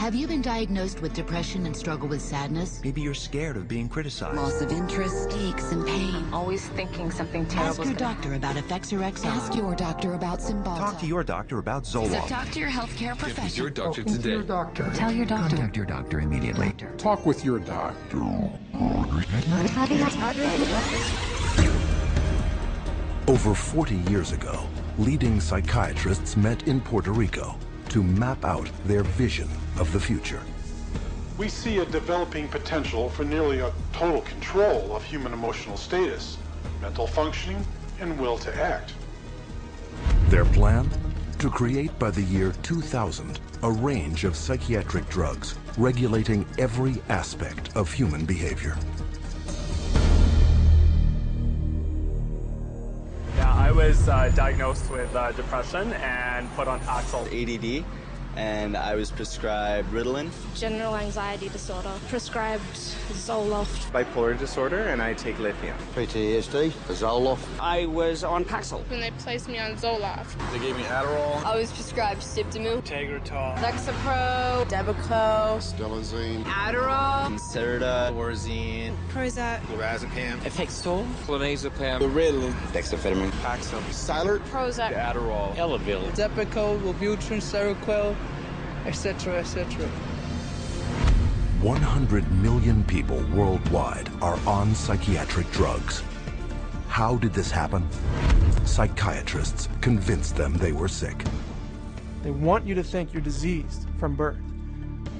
Have you been diagnosed with depression and struggle with sadness? Maybe you're scared of being criticized. Loss of interest, aches and pain. Always thinking something terrible. Ask your doctor about Effexor XR. Ask your doctor about Cymbalta. Talk to your doctor about Zoloft. So talk to your healthcare professional. Get with your doctor today. Your doctor. Tell your doctor. Contact your doctor immediately. Talk with your doctor. Over 40 years ago, leading psychiatrists met in Puerto Rico to map out their vision of the future. We see a developing potential for nearly a total control of human emotional status, mental functioning, and will to act. Their plan? To create by the year 2000 a range of psychiatric drugs regulating every aspect of human behavior. I was diagnosed with depression and put on Paxil. ADD, and I was prescribed Ritalin. General anxiety disorder, prescribed Zoloft. Bipolar disorder, and I take lithium. PTSD, Zoloft. I was on Paxil. When they placed me on Zoloft. They gave me Adderall. I was prescribed Sibtamu, Tegretol, Lexapro, Depakote, Stelazine, Adderall, Concerta, Orazine, Prozac, Lorazepam, Effexor, clonazepam, Ritalin, dexamphetamine, Paxil, Cylert, Prozac, Adderall, Elavil, Depakote, Wellbutrin, Seroquel, etc., etc. 100 million people worldwide are on psychiatric drugs. How did this happen? Psychiatrists convinced them they were sick. They want you to think you're diseased from birth,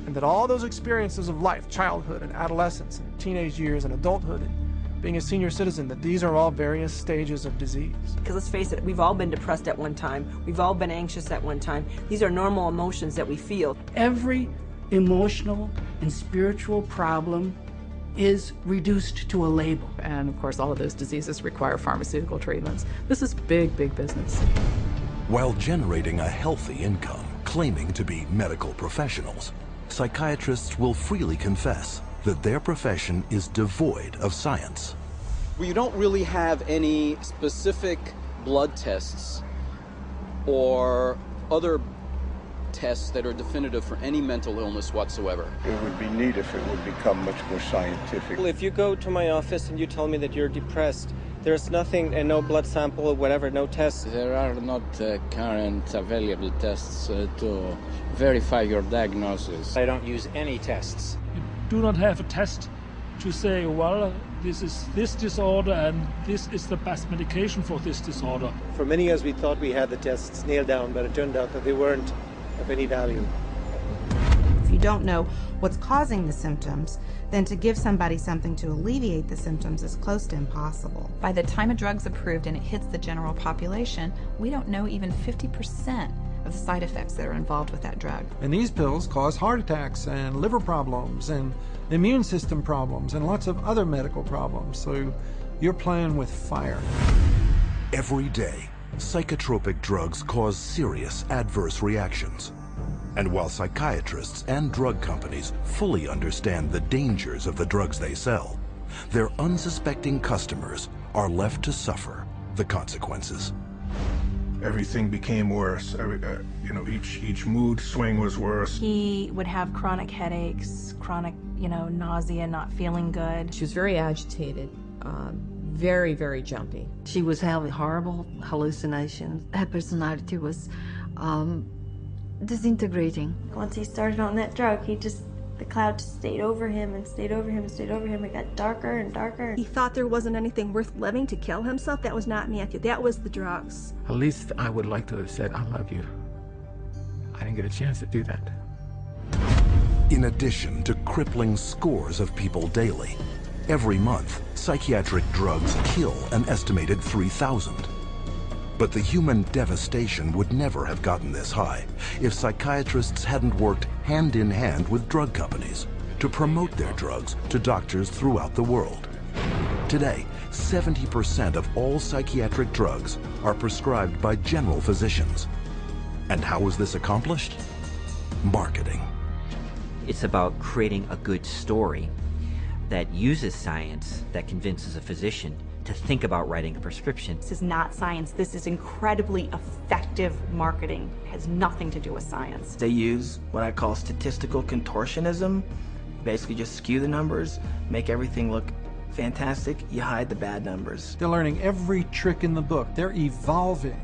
and that all those experiences of life, childhood and adolescence and teenage years and adulthood and being a senior citizen, that these are all various stages of disease. Because let's face it, we've all been depressed at one time. We've all been anxious at one time. These are normal emotions that we feel. Every emotional and spiritual problem is reduced to a label. And of course, all of those diseases require pharmaceutical treatments. This is big, big business. While generating a healthy income, claiming to be medical professionals, psychiatrists will freely confess that their profession is devoid of science. Well, you don't really have any specific blood tests or other tests that are definitive for any mental illness whatsoever. It would be neat if it would become much more scientific. Well, if you go to my office and you tell me that you're depressed, there's nothing, and no blood sample or whatever, no tests. There are not current available tests to verify your diagnosis. I don't use any tests. Do not have a test to say, well, this is this disorder and this is the best medication for this disorder. For many years we thought we had the tests nailed down, but it turned out that they weren't of any value. If you don't know what's causing the symptoms, then to give somebody something to alleviate the symptoms is close to impossible. By the time a drug's approved and it hits the general population, we don't know even 50% of the side effects that are involved with that drug. And these pills cause heart attacks and liver problems and immune system problems and lots of other medical problems. So you're playing with fire. Every day, psychotropic drugs cause serious adverse reactions. And while psychiatrists and drug companies fully understand the dangers of the drugs they sell, their unsuspecting customers are left to suffer the consequences. Everything became worse. Each mood swing was worse. He would have chronic headaches, chronic, nausea, not feeling good. She was very agitated, very, very jumpy. She was having horrible hallucinations. Her personality was disintegrating. Once he started on that drug, the cloud just stayed over him and stayed over him and stayed over him. It got darker and darker. He thought there wasn't anything worth living to kill himself. That was not Matthew. That was the drugs. At least I would like to have said, I love you. I didn't get a chance to do that. In addition to crippling scores of people daily, every month, psychiatric drugs kill an estimated 3,000. But the human devastation would never have gotten this high if psychiatrists hadn't worked hand in hand with drug companies to promote their drugs to doctors throughout the world. Today, 70% of all psychiatric drugs are prescribed by general physicians. And how is this accomplished? Marketing. It's about creating a good story that uses science, that convinces a physician to think about writing a prescription. This is not science. This is incredibly effective marketing. It has nothing to do with science. They use what I call statistical contortionism. Basically just skew the numbers, make everything look fantastic, you hide the bad numbers. They're learning every trick in the book. They're evolving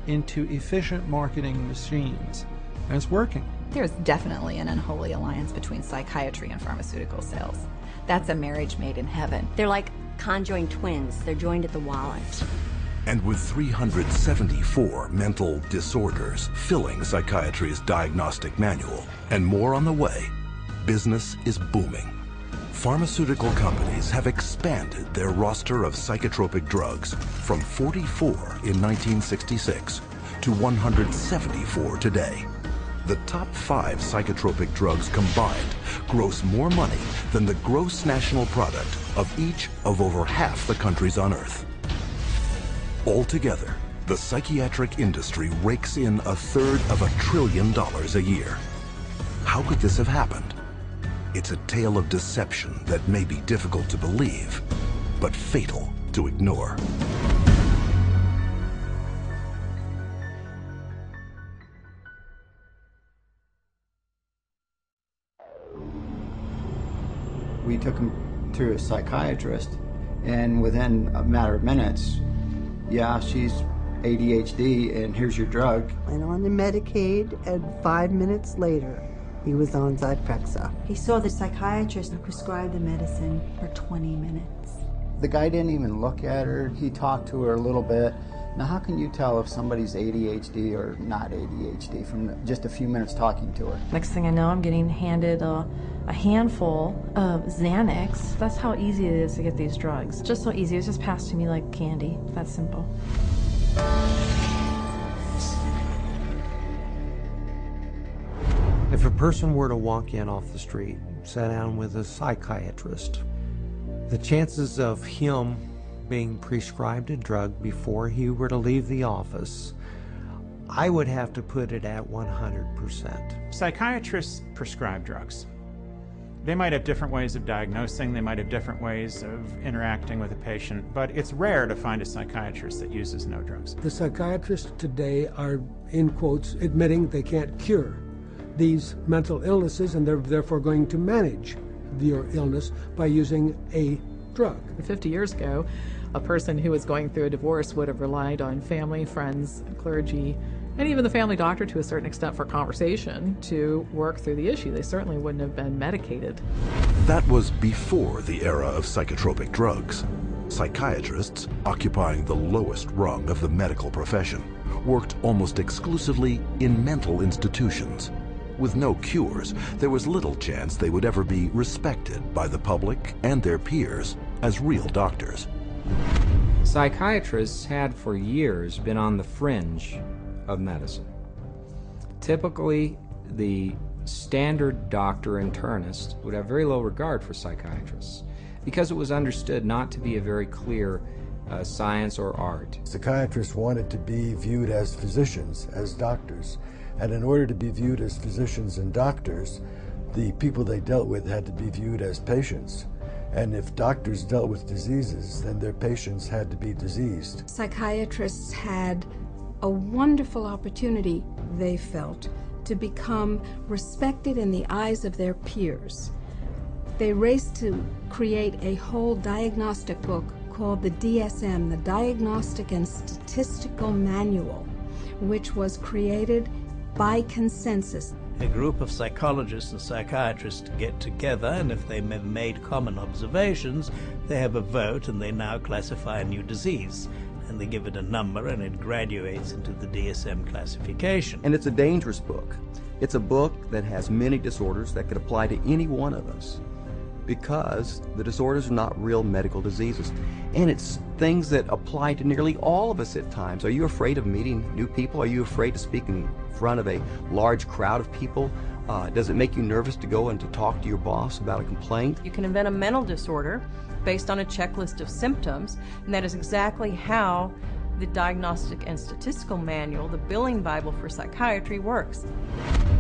into efficient marketing machines, and it's working. There's definitely an unholy alliance between psychiatry and pharmaceutical sales. That's a marriage made in heaven. They're like conjoined twins. They're joined at the wallet. And with 374 mental disorders filling psychiatry's diagnostic manual, and more on the way, business is booming. Pharmaceutical companies have expanded their roster of psychotropic drugs from 44 in 1966 to 174 today. The top 5 psychotropic drugs combined gross more money than the gross national product of each of over half the countries on Earth. Altogether, the psychiatric industry rakes in $1/3 of $1 trillion a year. How could this have happened? It's a tale of deception that may be difficult to believe, but fatal to ignore. We took him to a psychiatrist, and within a matter of minutes, yeah, she's ADHD, and here's your drug. Went on the Medicaid, and 5 minutes later, he was on Zyprexa. He saw the psychiatrist and prescribed the medicine for 20 minutes. The guy didn't even look at her. He talked to her a little bit. Now, how can you tell if somebody's ADHD or not ADHD from just a few minutes talking to her? Next thing I know, I'm getting handed a handful of Xanax. That's how easy it is to get these drugs. Just so easy. It was just passed to me like candy. That's simple. If a person were to walk in off the street, sit down with a psychiatrist, the chances of him being prescribed a drug before he were to leave the office, I would have to put it at 100%. Psychiatrists prescribe drugs. They might have different ways of diagnosing, they might have different ways of interacting with a patient, but it's rare to find a psychiatrist that uses no drugs. The psychiatrists today are, in quotes, admitting they can't cure these mental illnesses, and they're therefore going to manage your illness by using a drug. 50 years ago, a person who was going through a divorce would have relied on family, friends, clergy, and even the family doctor to a certain extent for conversation to work through the issue. They certainly wouldn't have been medicated. That was before the era of psychotropic drugs. Psychiatrists, occupying the lowest rung of the medical profession, worked almost exclusively in mental institutions. With no cures, there was little chance they would ever be respected by the public and their peers as real doctors. Psychiatrists had for years been on the fringe of medicine. Typically, the standard doctor internist would have very low regard for psychiatrists because it was understood not to be a very clear science or art. Psychiatrists wanted to be viewed as physicians, as doctors. And in order to be viewed as physicians and doctors, the people they dealt with had to be viewed as patients. And if doctors dealt with diseases, then their patients had to be diseased. Psychiatrists had a wonderful opportunity, they felt, to become respected in the eyes of their peers. They raced to create a whole diagnostic book called the DSM, the Diagnostic and Statistical Manual, which was created by consensus. A group of psychologists and psychiatrists get together, and if they have made common observations, they have a vote and they now classify a new disease. And they give it a number and it graduates into the DSM classification. And it's a dangerous book. It's a book that has many disorders that could apply to any one of us because the disorders are not real medical diseases. And it's things that apply to nearly all of us at times. Are you afraid of meeting new people? Are you afraid to speak in front of a large crowd of people? Does it make you nervous to go and to talk to your boss about a complaint? You can invent a mental disorder based on a checklist of symptoms, and that is exactly how the Diagnostic and Statistical Manual, the billing Bible for psychiatry, works.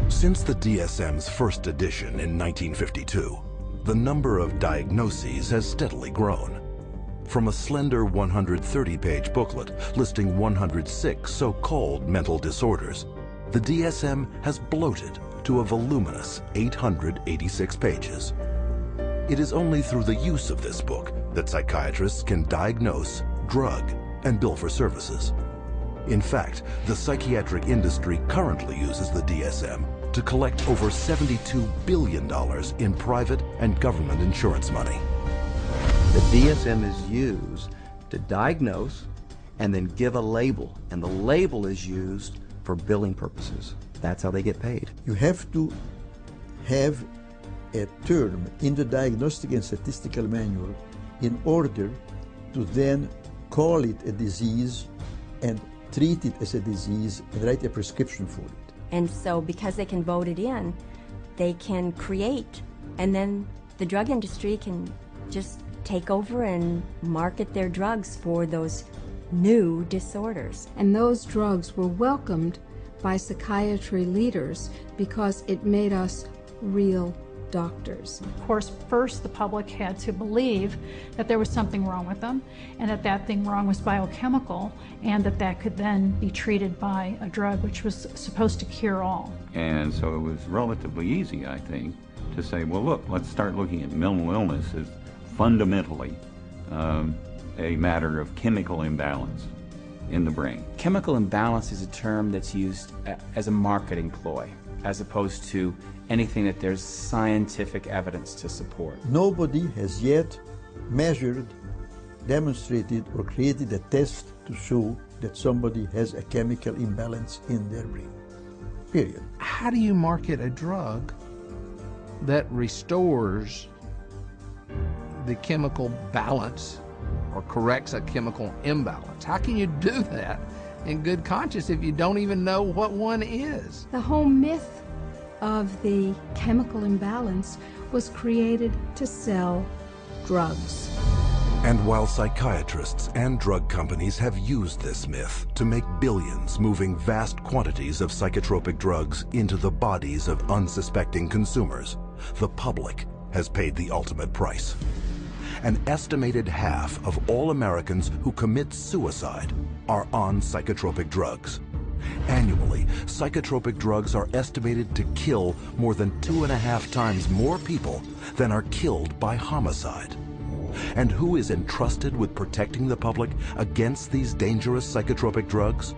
Since the DSM's first edition in 1952, the number of diagnoses has steadily grown. from a slender 130-page booklet listing 106 so-called mental disorders, the DSM has bloated to a voluminous 886 pages. It is only through the use of this book that psychiatrists can diagnose, drug, and bill for services. In fact, the psychiatric industry currently uses the DSM to collect over $72 billion in private and government insurance money. The DSM is used to diagnose and then give a label, and the label is used for billing purposes. That's how they get paid. You have to have a term in the Diagnostic and Statistical Manual in order to then call it a disease and treat it as a disease and write a prescription for it. And so because they can vote it in, they can create, and then the drug industry can just take over and market their drugs for those new disorders. And those drugs were welcomed by psychiatry leaders because it made us real doctors. Of course, first the public had to believe that there was something wrong with them, and that that thing wrong was biochemical, and that that could then be treated by a drug which was supposed to cure all. And so it was relatively easy, I think, to say, well, look, let's start looking at mental illness as fundamentally a matter of chemical imbalance in the brain. Chemical imbalance is a term that's used as a marketing ploy, as opposed to anything that there's scientific evidence to support. Nobody has yet measured, demonstrated, or created a test to show that somebody has a chemical imbalance in their brain. Period. How do you market a drug that restores the chemical balance or corrects a chemical imbalance? How can you do that in good conscience if you don't even know what one is? The whole myth of the chemical imbalance was created to sell drugs. And while psychiatrists and drug companies have used this myth to make billions moving vast quantities of psychotropic drugs into the bodies of unsuspecting consumers, the public has paid the ultimate price. An estimated half of all Americans who commit suicide are on psychotropic drugs. Annually, psychotropic drugs are estimated to kill more than 2.5 times more people than are killed by homicide. And who is entrusted with protecting the public against these dangerous psychotropic drugs?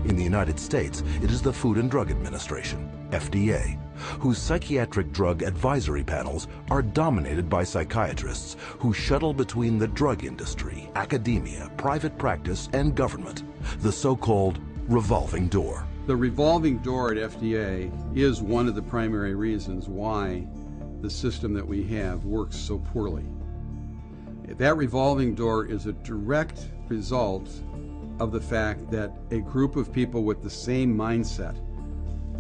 In the United States, it is the Food and Drug Administration, FDA, whose psychiatric drug advisory panels are dominated by psychiatrists who shuttle between the drug industry, academia, private practice, and government, the so-called revolving door. The revolving door at FDA is one of the primary reasons why the system that we have works so poorly. That revolving door is a direct result of the fact that a group of people with the same mindset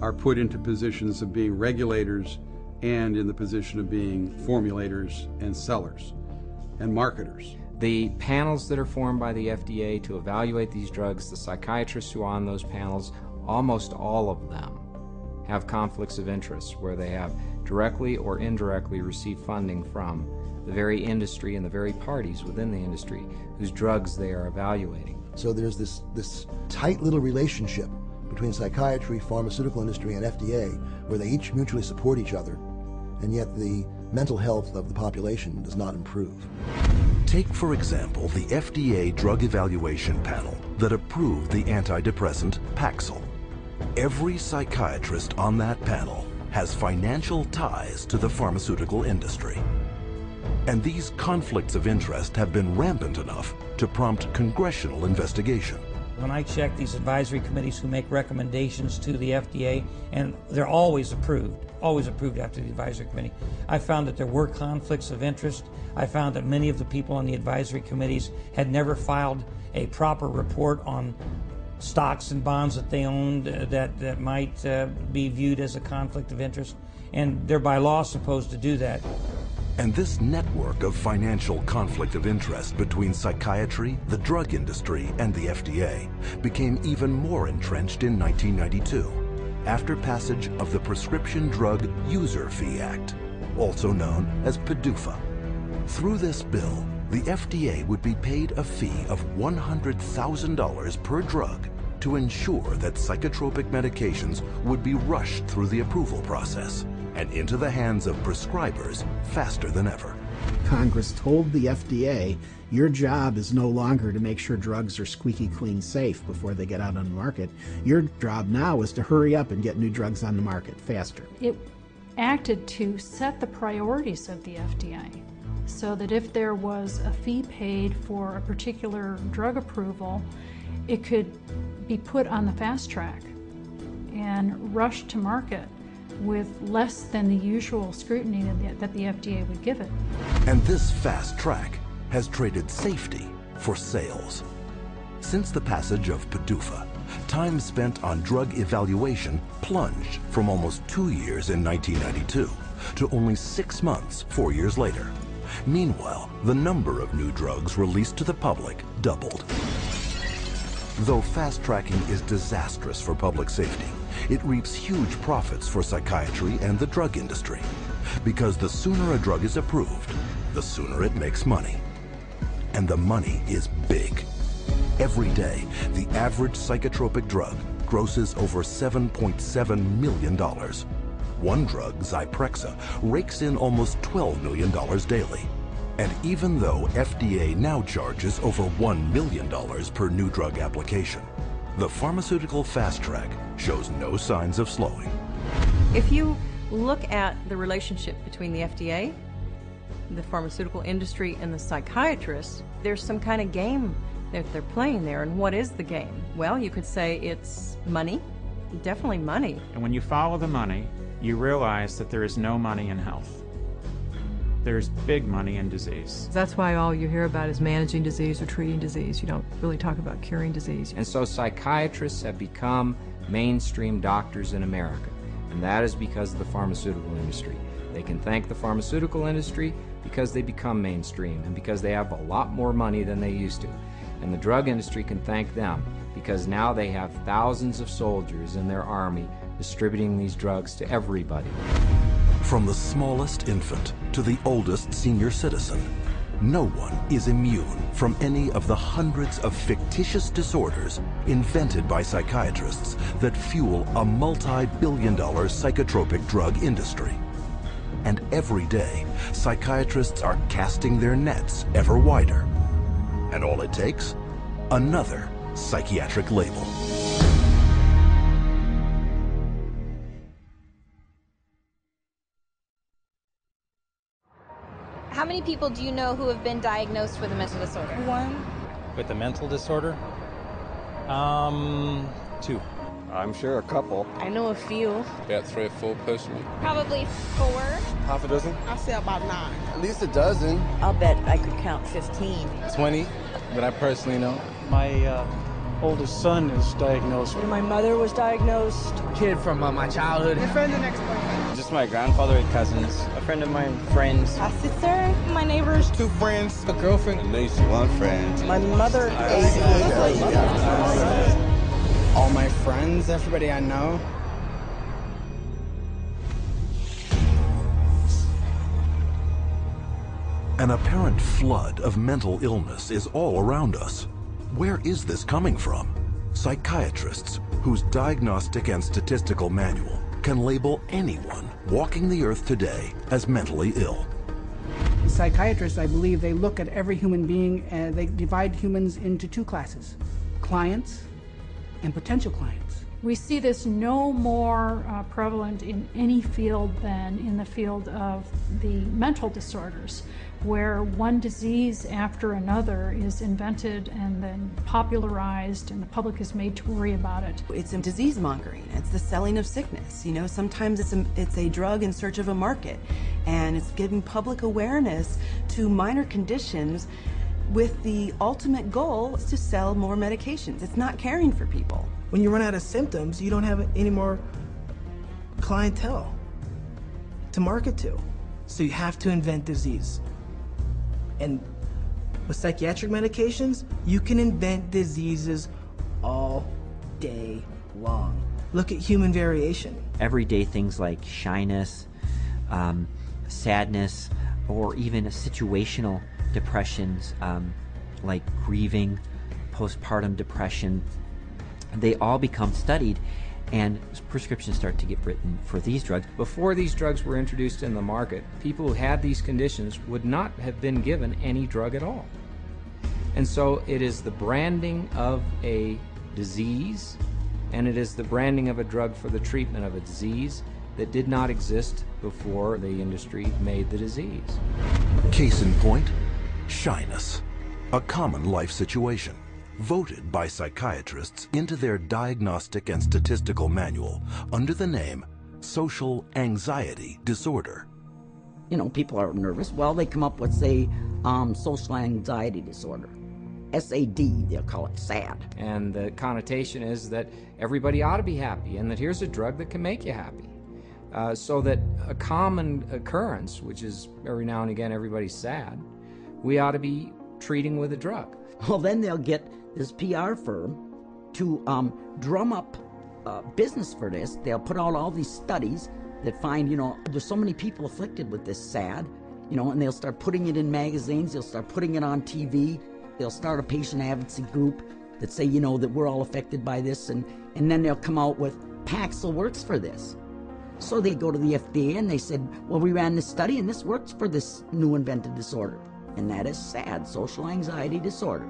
are put into positions of being regulators and in the position of being formulators and sellers and marketers. The panels that are formed by the FDA to evaluate these drugs, the psychiatrists who are on those panels, almost all of them have conflicts of interest where they have directly or indirectly received funding from the very industry and the very parties within the industry whose drugs they are evaluating. So there's this tight little relationship between psychiatry, pharmaceutical industry, and FDA where they each mutually support each other, and yet the mental health of the population does not improve. Take, for example, the FDA drug evaluation panel that approved the antidepressant Paxil. Every psychiatrist on that panel has financial ties to the pharmaceutical industry. And these conflicts of interest have been rampant enough to prompt congressional investigation. When I check these advisory committees who make recommendations to the FDA, and they're always approved after the advisory committee, I found that there were conflicts of interest. I found that many of the people on the advisory committees had never filed a proper report on stocks and bonds that they owned that might be viewed as a conflict of interest, and they're by law supposed to do that. And this network of financial conflict of interest between psychiatry, the drug industry, and the FDA became even more entrenched in 1992, after passage of the Prescription Drug User Fee Act, also known as PDUFA. Through this bill, the FDA would be paid a fee of $100,000 per drug to ensure that psychotropic medications would be rushed through the approval process and into the hands of prescribers faster than ever. Congress told the FDA, your job is no longer to make sure drugs are squeaky clean safe before they get out on the market. Your job now is to hurry up and get new drugs on the market faster. It acted to set the priorities of the FDA so that if there was a fee paid for a particular drug approval, it could be put on the fast track and rushed to market with less than the usual scrutiny that the FDA would give it. And this fast track has traded safety for sales. Since the passage of PDUFA, time spent on drug evaluation plunged from almost 2 years in 1992 to only 6 months 4 years later. Meanwhile, the number of new drugs released to the public doubled. Though fast-tracking is disastrous for public safety, it reaps huge profits for psychiatry and the drug industry. Because the sooner a drug is approved, the sooner it makes money. And the money is big. Every day, the average psychotropic drug grosses over $7.7 million. One drug, Zyprexa, rakes in almost $12 million daily. And even though FDA now charges over $1 million per new drug application, the pharmaceutical fast track shows no signs of slowing. If you look at the relationship between the FDA, the pharmaceutical industry, and the psychiatrists, there's some kind of game that they're playing there. And what is the game? Well, you could say it's money, definitely money. And when you follow the money, you realize that there is no money in health. There's big money in disease. That's why all you hear about is managing disease or treating disease. You don't really talk about curing disease. And so psychiatrists have become mainstream doctors in America, and that is because of the pharmaceutical industry. They can thank the pharmaceutical industry because they become mainstream and because they have a lot more money than they used to. And the drug industry can thank them because now they have thousands of soldiers in their army distributing these drugs to everybody. From the smallest infant to the oldest senior citizen, no one is immune from any of the hundreds of fictitious disorders invented by psychiatrists that fuel a multi-billion-dollar psychotropic drug industry. And every day, psychiatrists are casting their nets ever wider. And all it takes? Another psychiatric label. How many people do you know who have been diagnosed with a mental disorder? One. With a mental disorder? 2. I'm sure a couple. I know a few. About 3 or 4 personally. Probably 4. Half a dozen? I'll say about 9. At least a dozen. I'll bet I could count 15. 20 that I personally know. My oldest son is diagnosed. My mother was diagnosed. Kid from my childhood. My friend and ex-boyfriend. Just my grandfather and cousins. A friend of mine, friends. A sister, my neighbors. 2 friends. A girlfriend. A niece. 1 friend. My mother. All my friends, everybody I know. An apparent flood of mental illness is all around us. Where is this coming from? Psychiatrists, whose diagnostic and statistical manual can label anyone walking the earth today as mentally ill. Psychiatrists, I believe, they look at every human being and they divide humans into 2 classes, clients and potential clients. We see this no more prevalent in any field than in the field of the mental disorders, where one disease after another is invented and then popularized and the public is made to worry about it. It's a disease mongering. It's the selling of sickness. You know, sometimes it's a drug in search of a market, and it's giving public awareness to minor conditions with the ultimate goal is to sell more medications. It's not caring for people. When you run out of symptoms, you don't have any more clientele to market to. So you have to invent disease. And with psychiatric medications, you can invent diseases all day long. Look at human variation. Everyday things like shyness, sadness, or even situational depressions, like grieving, postpartum depression, they all become studied, and prescriptions start to get written for these drugs. Before these drugs were introduced in the market, people who had these conditions would not have been given any drug at all. And so it is the branding of a disease, and it is the branding of a drug for the treatment of a disease that did not exist before the industry made the disease. Case in point, shyness, a common life situation, voted by psychiatrists into their diagnostic and statistical manual under the name social anxiety disorder. You know, people are nervous. Well, they come up with, say, social anxiety disorder. SAD, they'll call it SAD. And the connotation is that everybody ought to be happy, and that here's a drug that can make you happy. So that a common occurrence, which is every now and again everybody's sad, we ought to be treating with a drug. Well, then they'll get this PR firm to drum up business for this. They'll put out all these studies that find, you know, there's so many people afflicted with this SAD, you know, and they'll start putting it in magazines, they'll start putting it on TV, they'll start a patient advocacy group that say, you know, that we're all affected by this, and then they'll come out with Paxil works for this. So they go to the FDA and they said, well, we ran this study and this works for this new invented disorder. And that is SAD, social anxiety disorder.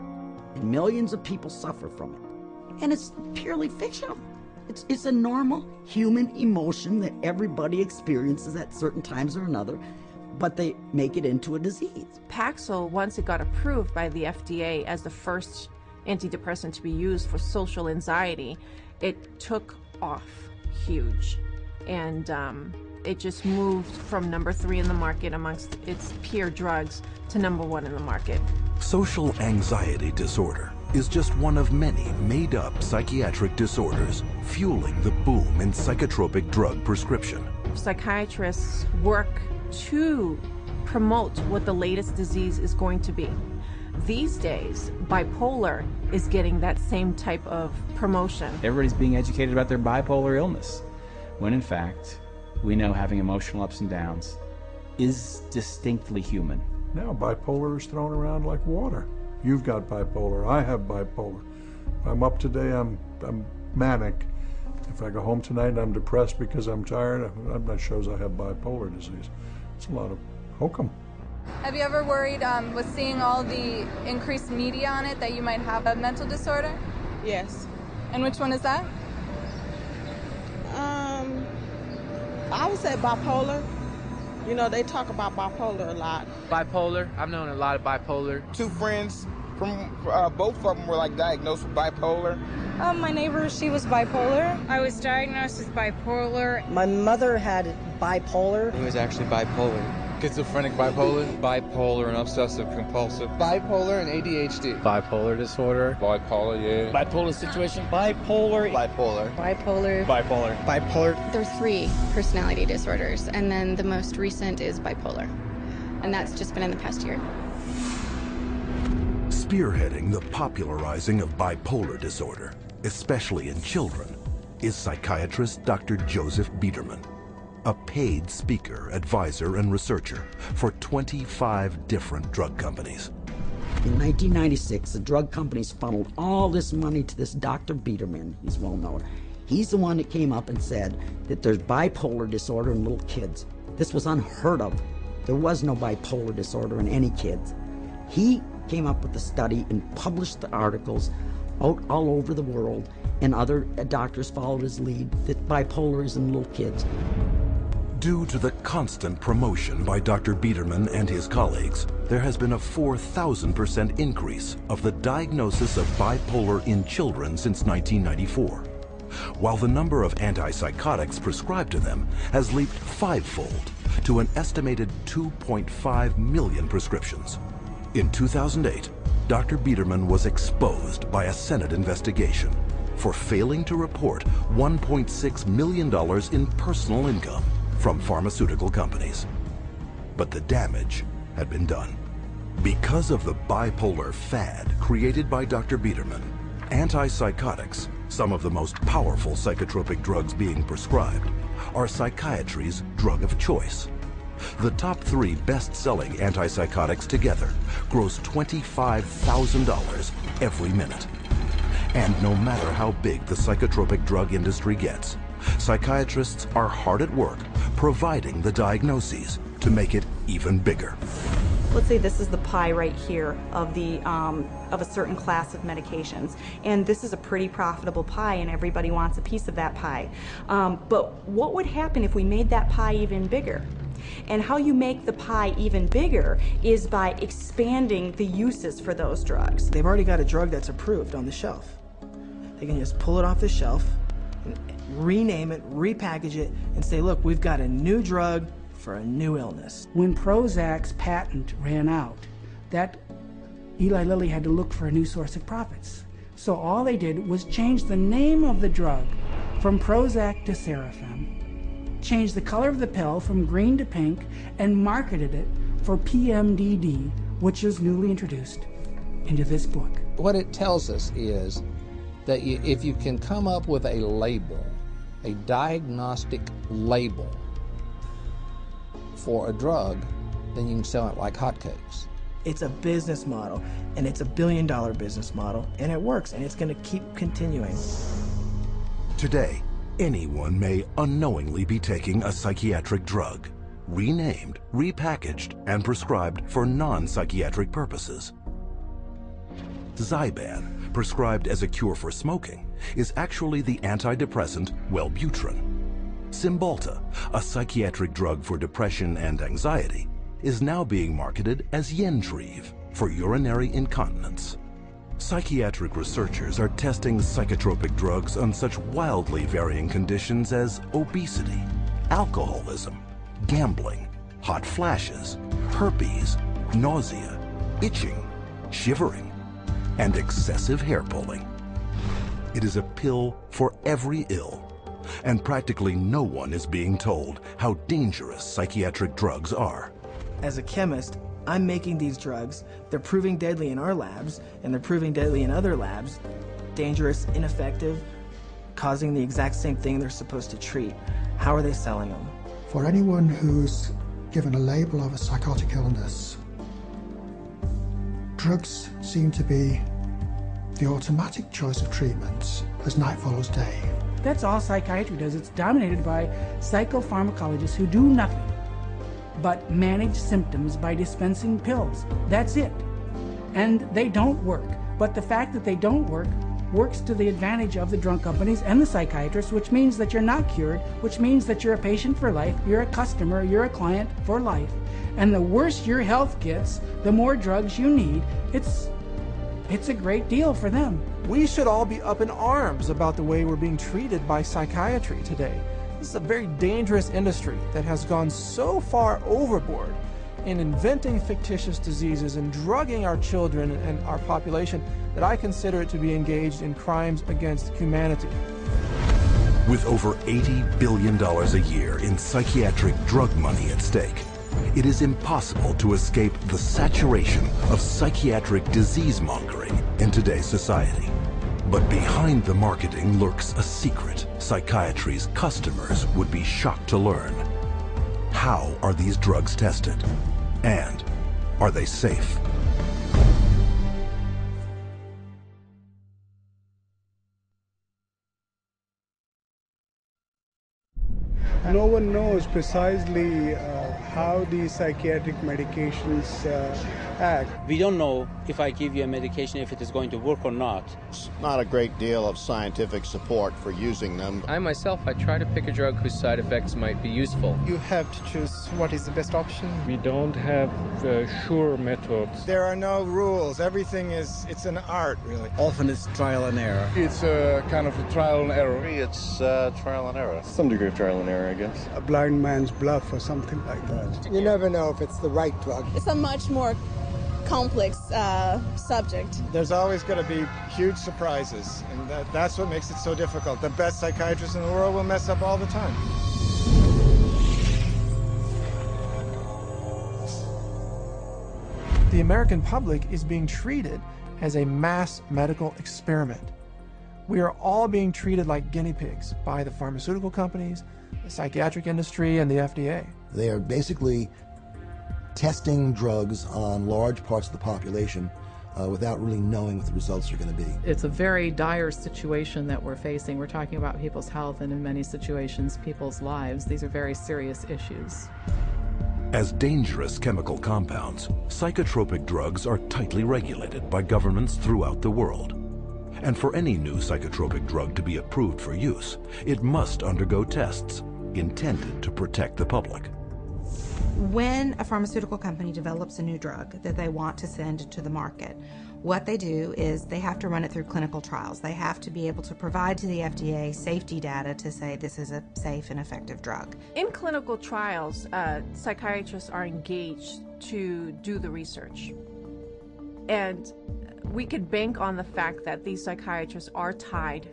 And millions of people suffer from it. And it's purely fictional. It's a normal human emotion that everybody experiences at certain times or another, but they make it into a disease. Paxil, once it got approved by the FDA as the first antidepressant to be used for social anxiety, it took off huge. And it just moved from number 3 in the market amongst its peer drugs to number 1 in the market. Social anxiety disorder is just one of many made-up psychiatric disorders fueling the boom in psychotropic drug prescription. Psychiatrists work to promote what the latest disease is going to be. These days, bipolar is getting that same type of promotion. Everybody's being educated about their bipolar illness, when in fact, we know having emotional ups and downs is distinctly human. Now bipolar is thrown around like water. You've got bipolar, I have bipolar. If I'm up today, I'm manic. If I go home tonight, I'm depressed because I'm tired. That shows I have bipolar disease. It's a lot of hokum. Have you ever worried with seeing all the increased media on it that you might have a mental disorder? Yes. And which one is that? I would say bipolar. You know, they talk about bipolar a lot. Bipolar. I've known a lot of bipolar. Two friends from both of them were like diagnosed with bipolar. My neighbor, she was bipolar. I was diagnosed with bipolar. My mother had bipolar. He was actually bipolar. Schizophrenic bipolar. Bipolar and obsessive compulsive. Bipolar and ADHD. Bipolar disorder. Bipolar, yeah. Bipolar situation. Bipolar. Bipolar. Bipolar. Bipolar. Bipolar. There's 3 personality disorders, and then the most recent is bipolar. And that's just been in the past year. Spearheading the popularizing of bipolar disorder, especially in children, is psychiatrist Dr. Joseph Biederman, a paid speaker, advisor, and researcher for 25 different drug companies. In 1996, the drug companies funneled all this money to this Dr. Biederman. He's well known. He's the one that came up and said that there's bipolar disorder in little kids. This was unheard of. There was no bipolar disorder in any kids. He came up with the study and published the articles out all over the world, and other doctors followed his lead, that bipolar is in little kids. Due to the constant promotion by Dr. Biederman and his colleagues, there has been a 4,000% increase of the diagnosis of bipolar in children since 1994, while the number of antipsychotics prescribed to them has leaped 5-fold to an estimated 2.5 million prescriptions. In 2008, Dr. Biederman was exposed by a Senate investigation for failing to report $1.6 million in personal income from pharmaceutical companies. But the damage had been done. Because of the bipolar fad created by Dr. Biederman, antipsychotics, some of the most powerful psychotropic drugs being prescribed, are psychiatry's drug of choice. The top 3 best-selling antipsychotics together gross $25,000 every minute. And no matter how big the psychotropic drug industry gets, psychiatrists are hard at work providing the diagnoses to make it even bigger. Let's say this is the pie right here of a certain class of medications, and this is a pretty profitable pie, and everybody wants a piece of that pie. But what would happen if we made that pie even bigger? And how you make the pie even bigger is by expanding the uses for those drugs. They've already got a drug that's approved on the shelf. They can just pull it off the shelf, and rename it, repackage it, and say, look, we've got a new drug for a new illness. When Prozac's patent ran out, that Eli Lilly had to look for a new source of profits. So all they did was change the name of the drug from Prozac to Serafem, change the color of the pill from green to pink, and marketed it for PMDD, which is newly introduced into this book. What it tells us is that if you can come up with a label, a diagnostic label for a drug, then you can sell it like hotcakes. It's a business model, and it's $1 billion business model, and it works, and it's going to keep continuing. Today, anyone may unknowingly be taking a psychiatric drug, renamed, repackaged, and prescribed for non-psychiatric purposes. Zyban, prescribed as a cure for smoking, is actually the antidepressant Wellbutrin. Cymbalta, a psychiatric drug for depression and anxiety, is now being marketed as Yentriv for urinary incontinence. Psychiatric researchers are testing psychotropic drugs on such wildly varying conditions as obesity, alcoholism, gambling, hot flashes, herpes, nausea, itching, shivering, and excessive hair pulling. It is a pill for every ill, and practically no one is being told how dangerous psychiatric drugs are. As a chemist, I'm making these drugs. They're proving deadly in our labs, and they're proving deadly in other labs. Dangerous, ineffective, causing the exact same thing they're supposed to treat. How are they selling them? For anyone who's given a label of a psychotic illness, drugs seem to be the automatic choice of treatment as night follows day. That's all psychiatry does. It's dominated by psychopharmacologists who do nothing but manage symptoms by dispensing pills. That's it. And they don't work. But the fact that they don't work works to the advantage of the drug companies and the psychiatrists, which means that you're not cured, which means that you're a patient for life, you're a customer, you're a client for life. And the worse your health gets, the more drugs you need. It's a great deal for them. We should all be up in arms about the way we're being treated by psychiatry today. This is a very dangerous industry that has gone so far overboard in inventing fictitious diseases and drugging our children and our population that I consider it to be engaged in crimes against humanity. With over $80 billion a year in psychiatric drug money at stake, it is impossible to escape the saturation of psychiatric disease-mongering in today's society. But behind the marketing lurks a secret psychiatry's customers would be shocked to learn. How are these drugs tested? And are they safe? No one knows precisely how these psychiatric medications act. We don't know if I give you a medication if it is going to work or not. There's not a great deal of scientific support for using them. I myself, I try to pick a drug whose side effects might be useful. You have to choose what is the best option. We don't have sure methods. There are no rules. Everything it's an art, really. Often it's trial and error. It's a kind of a trial and error. It's trial and error. Some degree of trial and error, I guess. A blind man's bluff or something like that. You never know if it's the right drug. It's a much more complex subject. There's always going to be huge surprises, and that's what makes it so difficult. The best psychiatrists in the world will mess up all the time. The American public is being treated as a mass medical experiment. We are all being treated like guinea pigs by the pharmaceutical companies, the psychiatric industry, and the FDA. They are basically testing drugs on large parts of the population without really knowing what the results are going to be. It's a very dire situation that we're facing. We're talking about people's health and in many situations people's lives. These are very serious issues. As dangerous chemical compounds, psychotropic drugs are tightly regulated by governments throughout the world. And for any new psychotropic drug to be approved for use, it must undergo tests intended to protect the public. When a pharmaceutical company develops a new drug that they want to send to the market, what they do is they have to run it through clinical trials. They have to be able to provide to the FDA safety data to say this is a safe and effective drug. In clinical trials, psychiatrists are engaged to do the research. And we could bank on the fact that these psychiatrists are tied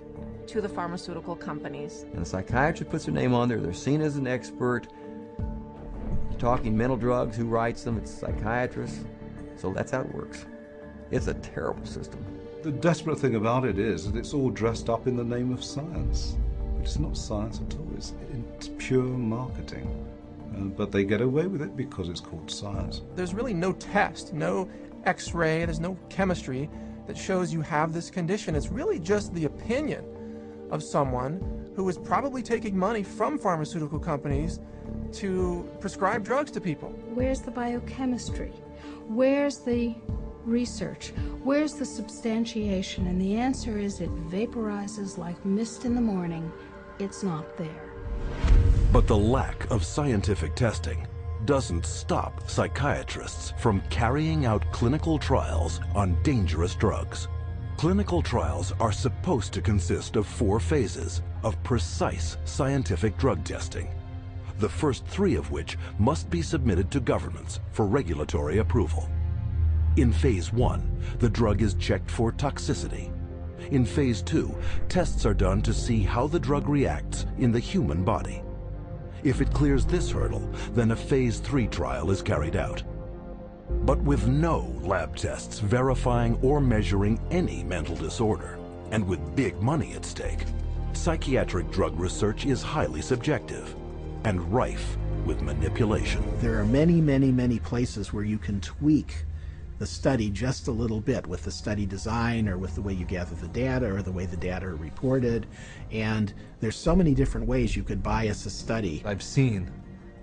to the pharmaceutical companies. And the psychiatrist puts their name on there, they're seen as an expert. Talking mental drugs, who writes them? It's a psychiatrist. So that's how it works. It's a terrible system. The desperate thing about it is that it's all dressed up in the name of science. But it's not science at all, it's pure marketing. But they get away with it because it's called science. There's really no test, no x-ray, there's no chemistry that shows you have this condition. It's really just the opinion of someone who is probably taking money from pharmaceutical companies to prescribe drugs to people. Where's the biochemistry? Where's the research? Where's the substantiation? And the answer is it vaporizes like mist in the morning. It's not there. But the lack of scientific testing doesn't stop psychiatrists from carrying out clinical trials on dangerous drugs. Clinical trials are supposed to consist of 4 phases of precise scientific drug testing, the first 3 of which must be submitted to governments for regulatory approval. In Phase 1, the drug is checked for toxicity. In Phase 2, tests are done to see how the drug reacts in the human body. If it clears this hurdle, then a Phase 3 trial is carried out. But with no lab tests verifying or measuring any mental disorder, and with big money at stake, psychiatric drug research is highly subjective and rife with manipulation. There are many, many, many places where you can tweak the study just a little bit with the study design or with the way you gather the data or the way the data are reported. And there's so many different ways you could bias a study. I've seen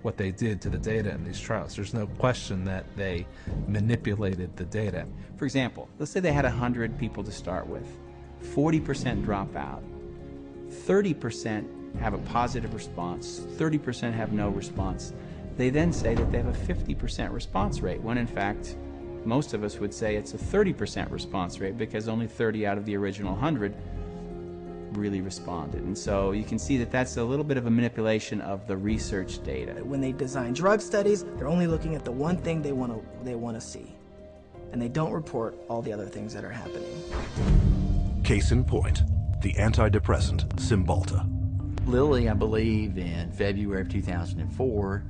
what they did to the data in these trials. There's no question that they manipulated the data. For example, let's say they had 100 people to start with. 40% drop out. 30% have a positive response. 30% have no response. They then say that they have a 50% response rate, when in fact, most of us would say it's a 30% response rate because only 30 out of the original 100 really responded. And so you can see that that's a little bit of a manipulation of the research data. When they design drug studies, they're only looking at the one thing they want to see. And they don't report all the other things that are happening. Case in point, the antidepressant Cymbalta. Lilly, I believe, in February of 2004,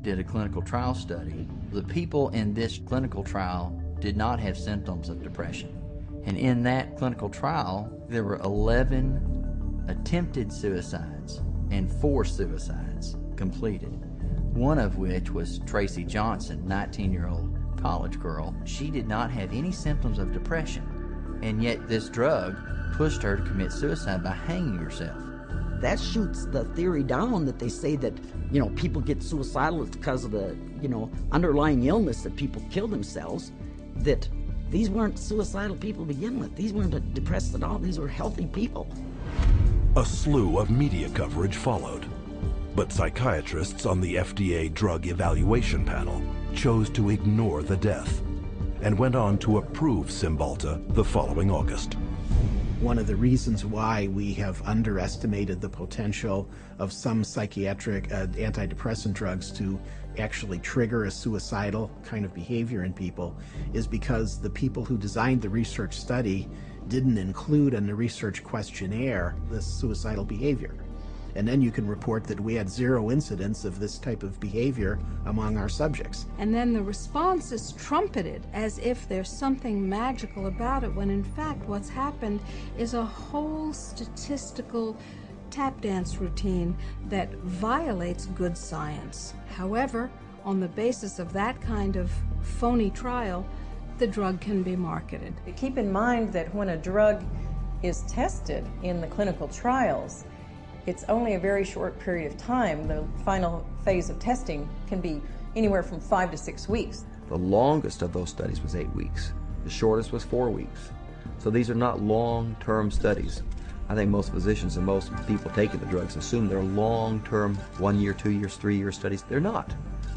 did a clinical trial study. The people in this clinical trial did not have symptoms of depression. And in that clinical trial, there were 11 attempted suicides and 4 suicides completed. One of which was Tracy Johnson, 19-year-old college girl. She did not have any symptoms of depression, and yet this drug pushed her to commit suicide by hanging herself. That shoots the theory down that they say that, people get suicidal because of the, underlying illness that people kill themselves, that these weren't suicidal people to begin with. These weren't depressed at all. These were healthy people. A slew of media coverage followed, but psychiatrists on the FDA Drug Evaluation Panel chose to ignore the death and went on to approve Cymbalta the following August. One of the reasons why we have underestimated the potential of some psychiatric antidepressant drugs to actually trigger a suicidal kind of behavior in people is because the people who designed the research study didn't include in the research questionnaire this suicidal behavior. And then you can report that we had 0 incidents of this type of behavior among our subjects. And then the response is trumpeted as if there's something magical about it, when in fact what's happened is a whole statistical tap dance routine that violates good science. However, on the basis of that kind of phony trial, the drug can be marketed. Keep in mind that when a drug is tested in the clinical trials, it's only a very short period of time. The final phase of testing can be anywhere from 5 to 6 weeks. The longest of those studies was 8 weeks. The shortest was 4 weeks. So these are not long-term studies. I think most physicians and most people taking the drugs assume they're long-term, 1 year, 2 years, 3 year studies. They're not.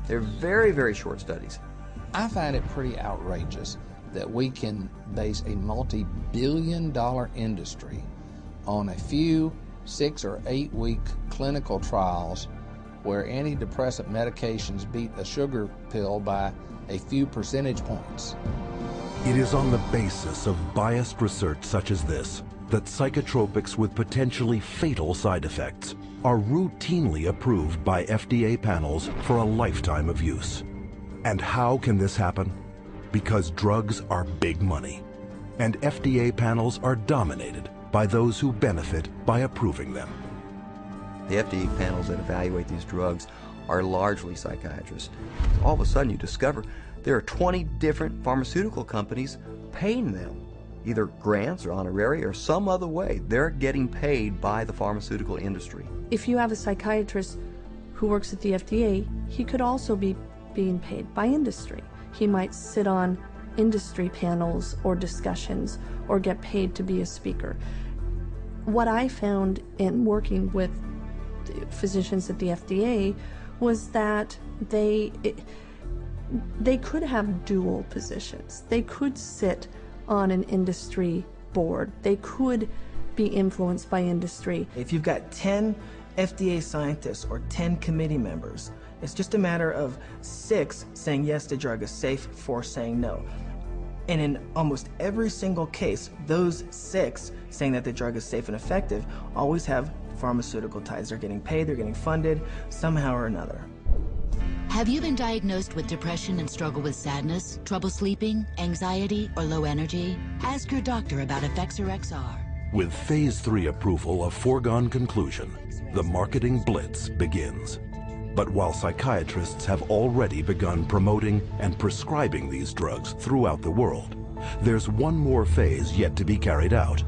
They're very, very short studies. I find it pretty outrageous that we can base a multi-billion-dollar industry on a few 6 or 8 week clinical trials where antidepressant medications beat a sugar pill by a few percentage points. It is on the basis of biased research such as this that psychotropics with potentially fatal side effects are routinely approved by FDA panels for a lifetime of use. And how can this happen? Because drugs are big money, and FDA panels are dominated by those who benefit by approving them. The FDA panels that evaluate these drugs are largely psychiatrists. All of a sudden you discover there are 20 different pharmaceutical companies paying them, either grants or honorary or some other way. They're getting paid by the pharmaceutical industry. If you have a psychiatrist who works at the FDA, he could also be being paid by industry. He might sit on industry panels or discussions or get paid to be a speaker. What I found in working with physicians at the FDA was that they could have dual positions. They could sit on an industry board. They could be influenced by industry. If you've got 10 FDA scientists or 10 committee members, it's just a matter of 6 saying yes, the drug is safe, 4 saying no. And in almost every single case, those 6 saying that the drug is safe and effective always have pharmaceutical ties. They're getting paid, they're getting funded somehow or another. Have you been diagnosed with depression and struggle with sadness, trouble sleeping, anxiety, or low energy? Ask your doctor about Effexor XR. With Phase 3 approval a foregone conclusion, the marketing blitz begins. But while psychiatrists have already begun promoting and prescribing these drugs throughout the world, there's one more phase yet to be carried out.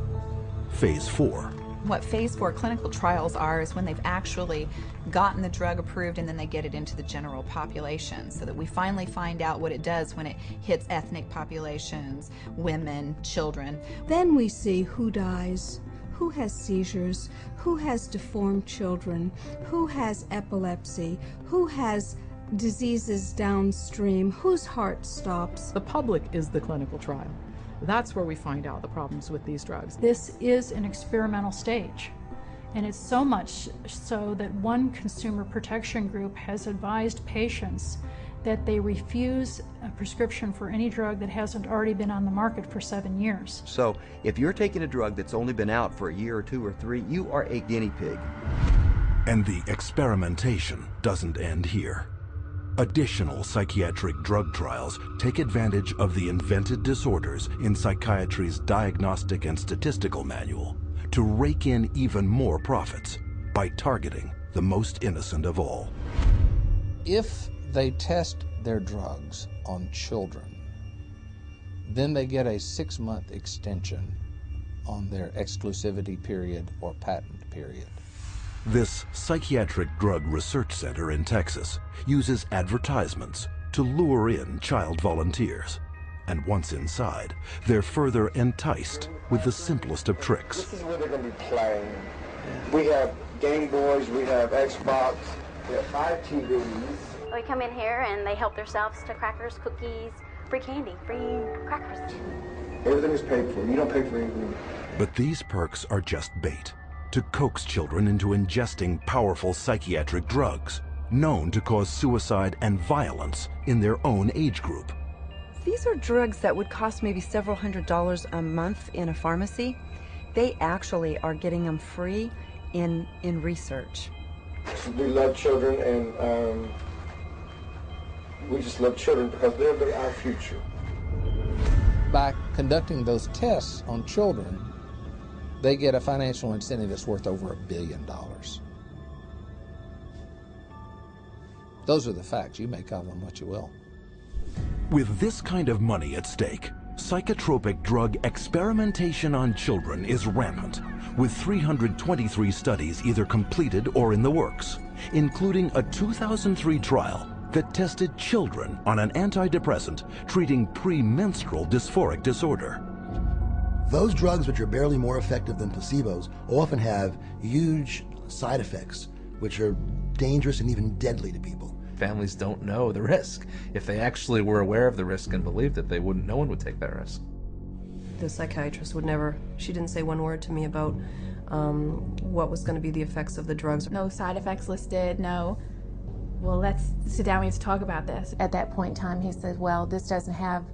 Phase 4. What Phase 4 clinical trials are is when they've actually gotten the drug approved and then they get it into the general population, so that we finally find out what it does when it hits ethnic populations, women, children. Then we see who dies, who has seizures, who has deformed children, who has epilepsy, who has diseases downstream, whose heart stops. The public is the clinical trial. That's where we find out the problems with these drugs. This is an experimental stage, and it's so much so that one consumer protection group has advised patients that they refuse a prescription for any drug that hasn't already been on the market for 7 years. So if you're taking a drug that's only been out for a year or 2 or 3, you are a guinea pig. And the experimentation doesn't end here. Additional psychiatric drug trials take advantage of the invented disorders in psychiatry's Diagnostic and Statistical Manual to rake in even more profits by targeting the most innocent of all. If they test their drugs on children, then they get a 6-month extension on their exclusivity period or patent period. This psychiatric drug research center in Texas uses advertisements to lure in child volunteers. And once inside, they're further enticed with the simplest of tricks. This is where they're going to be playing. We have Game Boys, we have Xbox, we have 5 TVs. They come in here and they help themselves to crackers, cookies, free candy, free crackers. Everything is paid for. You don't pay for anything. But these perks are just bait to coax children into ingesting powerful psychiatric drugs known to cause suicide and violence in their own age group. These are drugs that would cost maybe several $100s a month in a pharmacy. They actually are getting them free in research. We love children, and we just love children because they're our future. By conducting those tests on children, they get a financial incentive that's worth over $1 billion. Those are the facts. You make of them what you will. With this kind of money at stake, psychotropic drug experimentation on children is rampant, with 323 studies either completed or in the works, including a 2003 trial that tested children on an antidepressant treating premenstrual dysphoric disorder. Those drugs, which are barely more effective than placebos, often have huge side effects, which are dangerous and even deadly to people. Families don't know the risk. If they actually were aware of the risk and believed it, no one would take that risk. The psychiatrist would never, she didn't say one word to me about what was going to be the effects of the drugs. No side effects listed, no. Well, let's sit down, we have to talk about this. At that point in time, he said, well, this doesn't have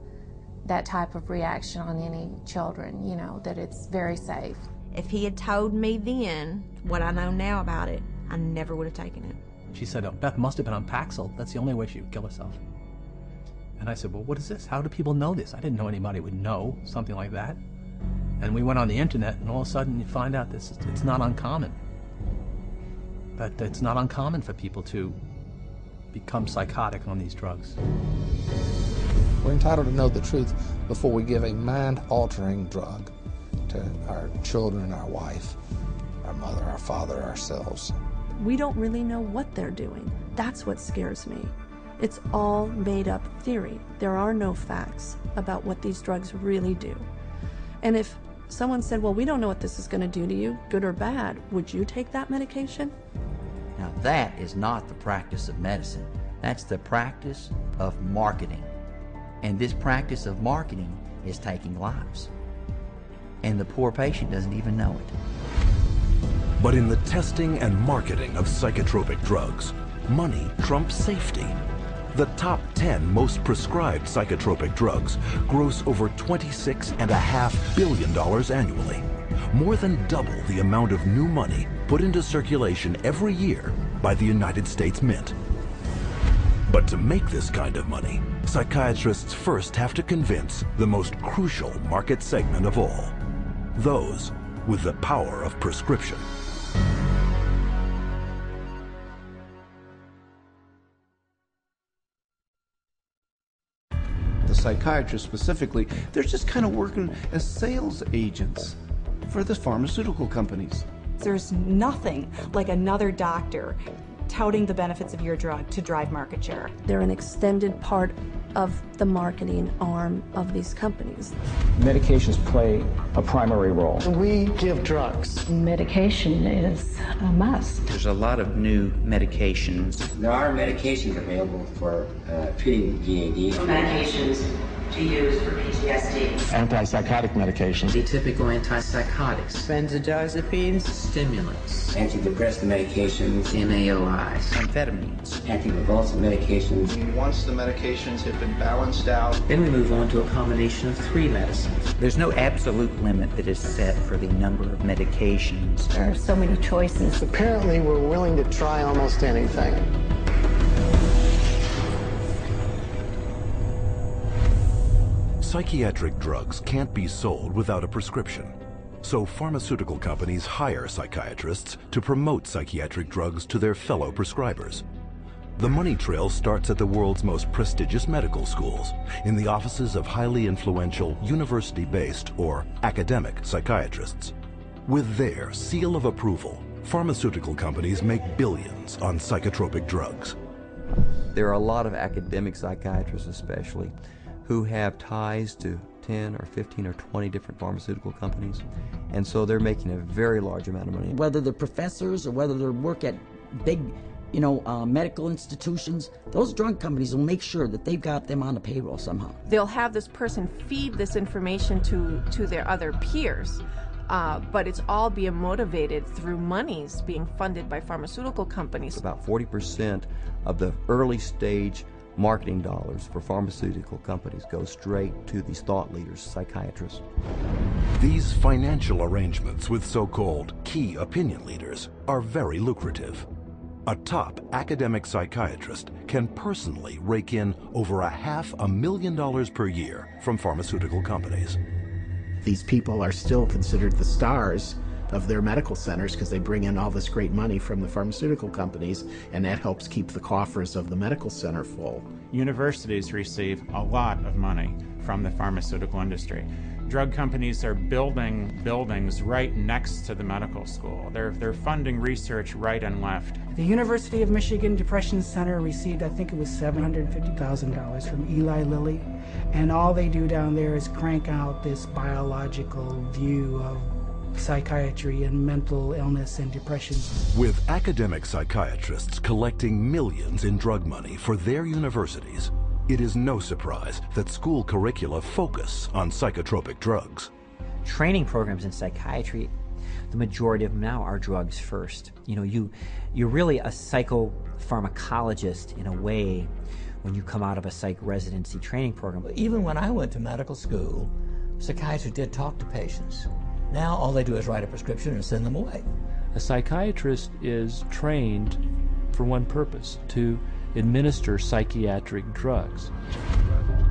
that type of reaction on any children, you know, that it's very safe. If he had told me then what I know now about it, I never would have taken it. She said, oh, Beth must have been on Paxil. That's the only way she would kill herself. And I said, well, what is this? How do people know this? I didn't know anybody would know something like that. And we went on the internet, and all of a sudden you find out this it's not uncommon. But it's not uncommon for people to become psychotic on these drugs. We're entitled to know the truth before we give a mind-altering drug to our children, our wife, our mother, our father, ourselves. We don't really know what they're doing. That's what scares me. It's all made up theory. There are no facts about what these drugs really do. And if someone said, well, we don't know what this is going to do to you, good or bad, would you take that medication? Now that is not the practice of medicine. That's the practice of marketing. And this practice of marketing is taking lives. And the poor patient doesn't even know it. But in the testing and marketing of psychotropic drugs, money trumps safety. The top 10 most prescribed psychotropic drugs gross over $26.5 billion annually, more than double the amount of new money put into circulation every year by the United States Mint. But to make this kind of money, psychiatrists first have to convince the most crucial market segment of all, those with the power of prescription. The psychiatrists specifically, they're just kind of working as sales agents for the pharmaceutical companies. There's nothing like another doctor touting the benefits of your drug to drive market share. They're an extended part of the marketing arm of these companies. Medications play a primary role. We give drugs. Medication is a must. There's a lot of new medications. There are medications available for treating GAD. Medications to use for PTSD. Antipsychotic medications. Atypical antipsychotics. Benzodiazepines. Stimulants. Antidepressant medications. MAOIs. Amphetamines. Anticonvulsant medications. Once the medications have been balanced out, then we move on to a combination of 3 medicines. There's no absolute limit that is set for the number of medications. There are so many choices. Apparently, we're willing to try almost anything. Psychiatric drugs can't be sold without a prescription, so pharmaceutical companies hire psychiatrists to promote psychiatric drugs to their fellow prescribers. The money trail starts at the world's most prestigious medical schools, in the offices of highly influential university-based or academic psychiatrists. With their seal of approval, pharmaceutical companies make billions on psychotropic drugs. There are a lot of academic psychiatrists especially who have ties to 10 or 15 or 20 different pharmaceutical companies, and so they're making a very large amount of money. Whether they're professors or whether they work at big, medical institutions, those drug companies will make sure that they've got them on the payroll somehow. They'll have this person feed this information to their other peers, but it's all being motivated through monies being funded by pharmaceutical companies. About 40% of the early stage marketing dollars for pharmaceutical companies go straight to these thought leaders, psychiatrists. These financial arrangements with so-called key opinion leaders are very lucrative. A top academic psychiatrist can personally rake in over $500,000 per year from pharmaceutical companies. These people are still considered the stars of their medical centers because they bring in all this great money from the pharmaceutical companies, and that helps keep the coffers of the medical center full. Universities receive a lot of money from the pharmaceutical industry. Drug companies are building buildings right next to the medical school. They're funding research right and left. The University of Michigan Depression Center received, I think it was $750,000 from Eli Lilly, and all they do down there is crank out this biological view of psychiatry and mental illness and depression. With academic psychiatrists collecting millions in drug money for their universities, it is no surprise that school curricula focus on psychotropic drugs. Training programs in psychiatry, the majority of them now are drugs first. You know, you're really a psychopharmacologist in a way when you come out of a psych residency training program. Even when I went to medical school, psychiatrists did talk to patients. Now all they do is write a prescription and send them away. A psychiatrist is trained for one purpose, to administer psychiatric drugs.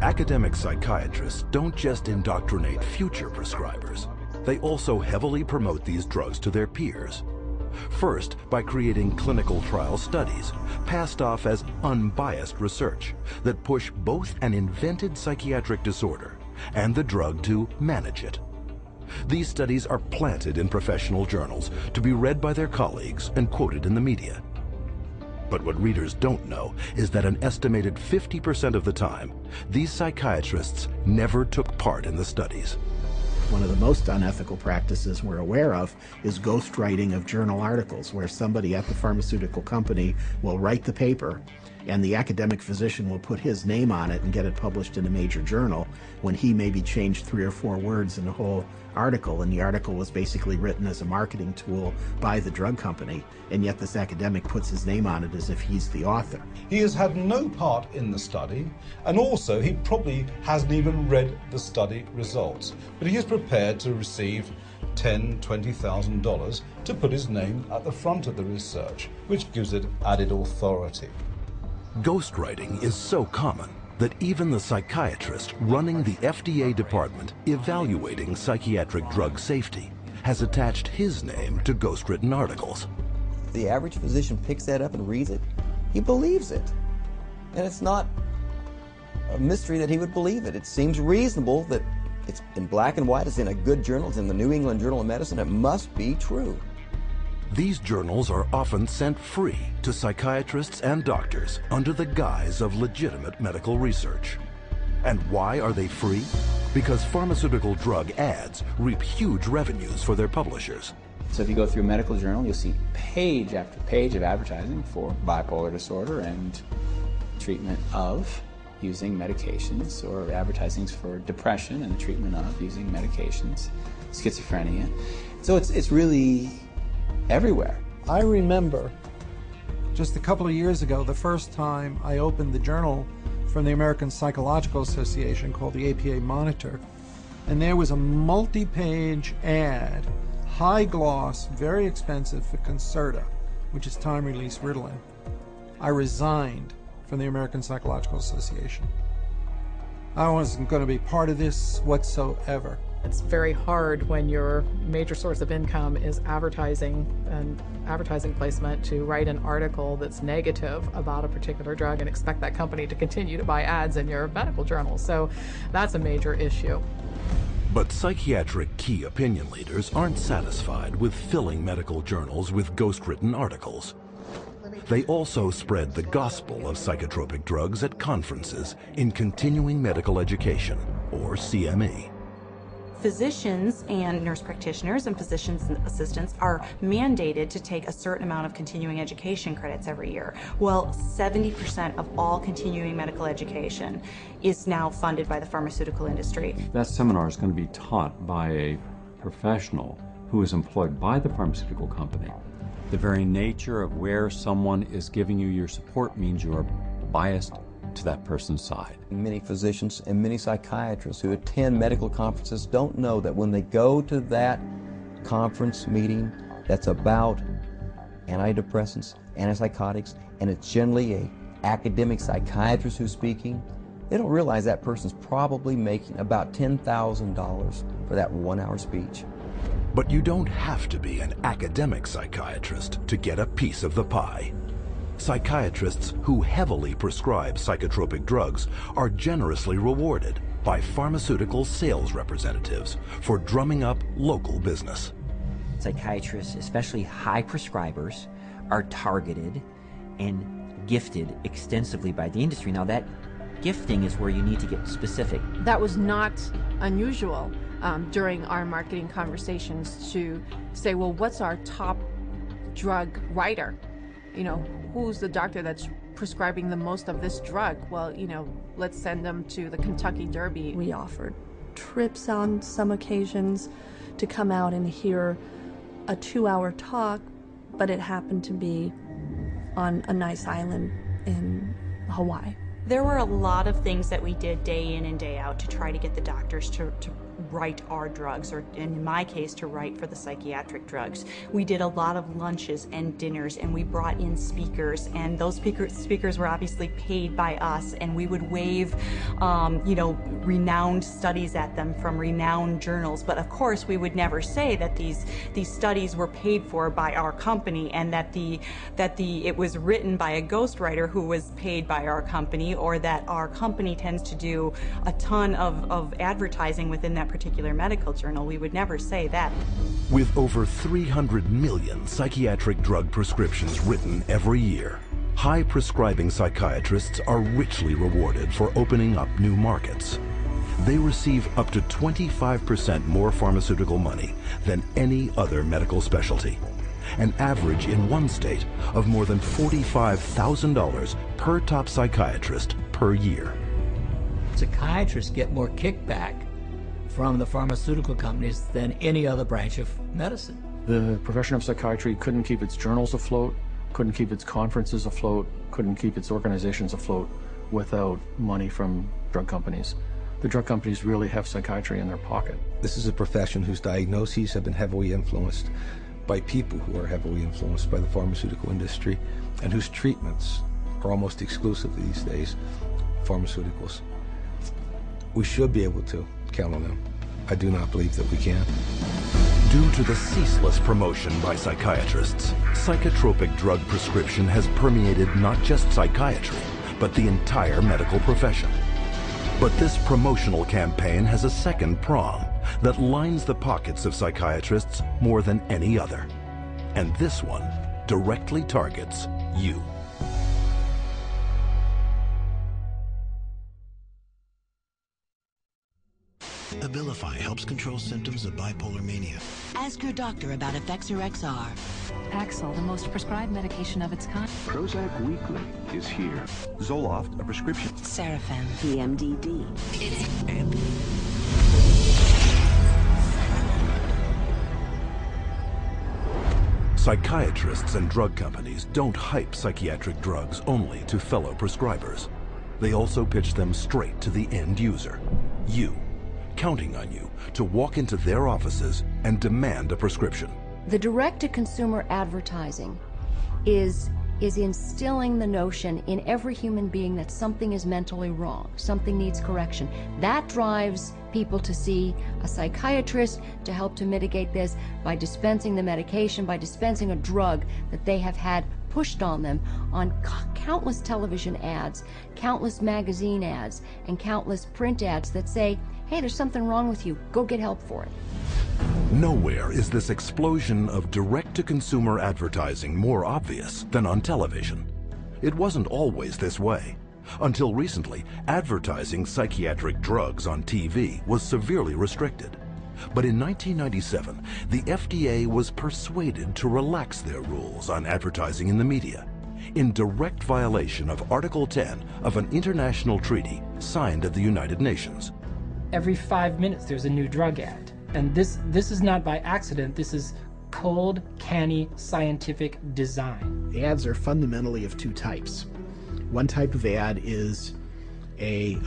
Academic psychiatrists don't just indoctrinate future prescribers. They also heavily promote these drugs to their peers. First, by creating clinical trial studies, passed off as unbiased research that push both an invented psychiatric disorder and the drug to manage it. These studies are planted in professional journals to be read by their colleagues and quoted in the media. But what readers don't know is that an estimated 50% of the time, these psychiatrists never took part in the studies. One of the most unethical practices we're aware of is ghostwriting of journal articles, where somebody at the pharmaceutical company will write the paper and the academic physician will put his name on it and get it published in a major journal when he maybe changed 3 or 4 words in the whole article, and the article was basically written as a marketing tool by the drug company, and yet this academic puts his name on it as if he's the author. He has had no part in the study, and also he probably hasn't even read the study results, but he is prepared to receive $10,000, $20,000 to put his name at the front of the research, which gives it added authority. Ghostwriting is so common that even the psychiatrist running the FDA department evaluating psychiatric drug safety has attached his name to ghostwritten articles. The average physician picks that up and reads it. He believes it. And it's not a mystery that he would believe it. It seems reasonable that it's in black and white, it's in a good journal, it's in the New England Journal of Medicine, it must be true. These journals are often sent free to psychiatrists and doctors under the guise of legitimate medical research. And why are they free? Because pharmaceutical drug ads reap huge revenues for their publishers. So if you go through a medical journal, you'll see page after page of advertising for bipolar disorder and treatment of using medications, or advertisings for depression and the treatment of using medications, schizophrenia. So it's really everywhere. I remember just a couple of years ago, the first time I opened the journal from the American Psychological Association called the APA Monitor, and there was a multi-page ad, high gloss, very expensive, for Concerta, which is time-release Ritalin. I resigned from the American Psychological Association. I wasn't going to be part of this whatsoever. It's very hard when your major source of income is advertising and advertising placement to write an article that's negative about a particular drug and expect that company to continue to buy ads in your medical journal. So that's a major issue. But psychiatric key opinion leaders aren't satisfied with filling medical journals with ghostwritten articles. They also spread the gospel of psychotropic drugs at conferences in continuing medical education, or CME. Physicians and nurse practitioners and physicians assistants are mandated to take a certain amount of continuing education credits every year. Well, 70% of all continuing medical education is now funded by the pharmaceutical industry. That seminar is going to be taught by a professional who is employed by the pharmaceutical company. The very nature of where someone is giving you your support means you are biased to that person's side. Many physicians and many psychiatrists who attend medical conferences don't know that when they go to that conference meeting that's about antidepressants, antipsychotics, and it's generally an academic psychiatrist who's speaking, they don't realize that person's probably making about $10,000 for that 1-hour speech. But you don't have to be an academic psychiatrist to get a piece of the pie. Psychiatrists who heavily prescribe psychotropic drugs are generously rewarded by pharmaceutical sales representatives for drumming up local business. Psychiatrists, especially high prescribers, are targeted and gifted extensively by the industry. Now that gifting is where you need to get specific. That was not unusual during our marketing conversations to say, well, what's our top drug writer? You know, who's the doctor that's prescribing the most of this drug? Well, you know, let's send them to the Kentucky Derby. We offered trips on some occasions to come out and hear a 2-hour talk, but it happened to be on a nice island in Hawaii. There were a lot of things that we did day in and day out to try to get the doctors to write our drugs, or in my case, to write for the psychiatric drugs. We did a lot of lunches and dinners, and we brought in speakers, and those speakers were obviously paid by us, and we would wave, renowned studies at them from renowned journals. But of course, we would never say that these studies were paid for by our company, and that it was written by a ghostwriter who was paid by our company, or that our company tends to do a ton of advertising within that particular medical journal. We would never say that. With over 300 million psychiatric drug prescriptions written every year, high prescribing psychiatrists are richly rewarded for opening up new markets. They receive up to 25% more pharmaceutical money than any other medical specialty, an average in one state of more than $45,000 per top psychiatrist per year. Psychiatrists get more kickback from the pharmaceutical companies than any other branch of medicine. The profession of psychiatry couldn't keep its journals afloat, couldn't keep its conferences afloat, couldn't keep its organizations afloat without money from drug companies. The drug companies really have psychiatry in their pocket. This is a profession whose diagnoses have been heavily influenced by people who are heavily influenced by the pharmaceutical industry, and whose treatments are almost exclusively these days pharmaceuticals. We should be able to count on them. I do not believe that we can. Due to the ceaseless promotion by psychiatrists, psychotropic drug prescription has permeated not just psychiatry, but the entire medical profession. But this promotional campaign has a second prong that lines the pockets of psychiatrists more than any other. And this one directly targets you. Abilify helps control symptoms of bipolar mania. Ask your doctor about Effexor XR. Paxil, the most prescribed medication of its kind. Prozac Weekly is here. Zoloft, a prescription. Seraphin, PMDD. And psychiatrists and drug companies don't hype psychiatric drugs only to fellow prescribers. They also pitch them straight to the end user, you, counting on you to walk into their offices and demand a prescription. The direct-to-consumer advertising is instilling the notion in every human being that something is mentally wrong, something needs correction. That drives people to see a psychiatrist to help to mitigate this by dispensing the medication, by dispensing a drug that they have had pushed on them on countless television ads, countless magazine ads, and countless print ads that say, hey, there's something wrong with you, go get help for it. Nowhere is this explosion of direct-to-consumer advertising more obvious than on television. It wasn't always this way. Until recently, advertising psychiatric drugs on TV was severely restricted. But in 1997, the FDA was persuaded to relax their rules on advertising in the media, in direct violation of Article 10 of an international treaty signed at the United Nations. Every 5 minutes there's a new drug ad. And this is not by accident. This is cold, canny, scientific design. Ads are fundamentally of two types. One type of ad is a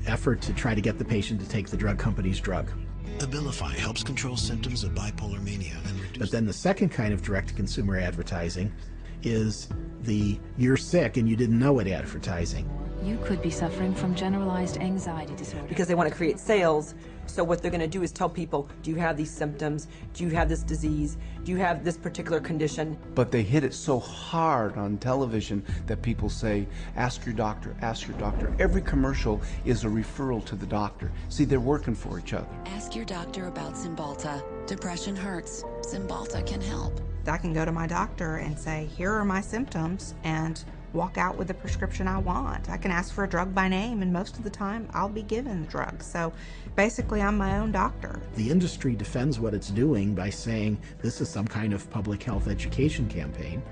effort to try to get the patient to take the drug company's drug. Abilify helps control symptoms of bipolar mania and reduce. But then the second kind of direct-to-consumer advertising is the you're sick and you didn't know it advertising. You could be suffering from generalized anxiety disorder. Because they want to create sales, so what they're going to do is tell people, do you have these symptoms? Do you have this disease? Do you have this particular condition? But they hit it so hard on television that people say, ask your doctor, ask your doctor. Every commercial is a referral to the doctor. See, they're working for each other. Ask your doctor about Cymbalta. Depression hurts. Cymbalta can help. I can go to my doctor and say, here are my symptoms, and walk out with the prescription I want. I can ask for a drug by name, and most of the time I'll be given the drug. So basically I'm my own doctor. The industry defends what it's doing by saying this is some kind of public health education campaign.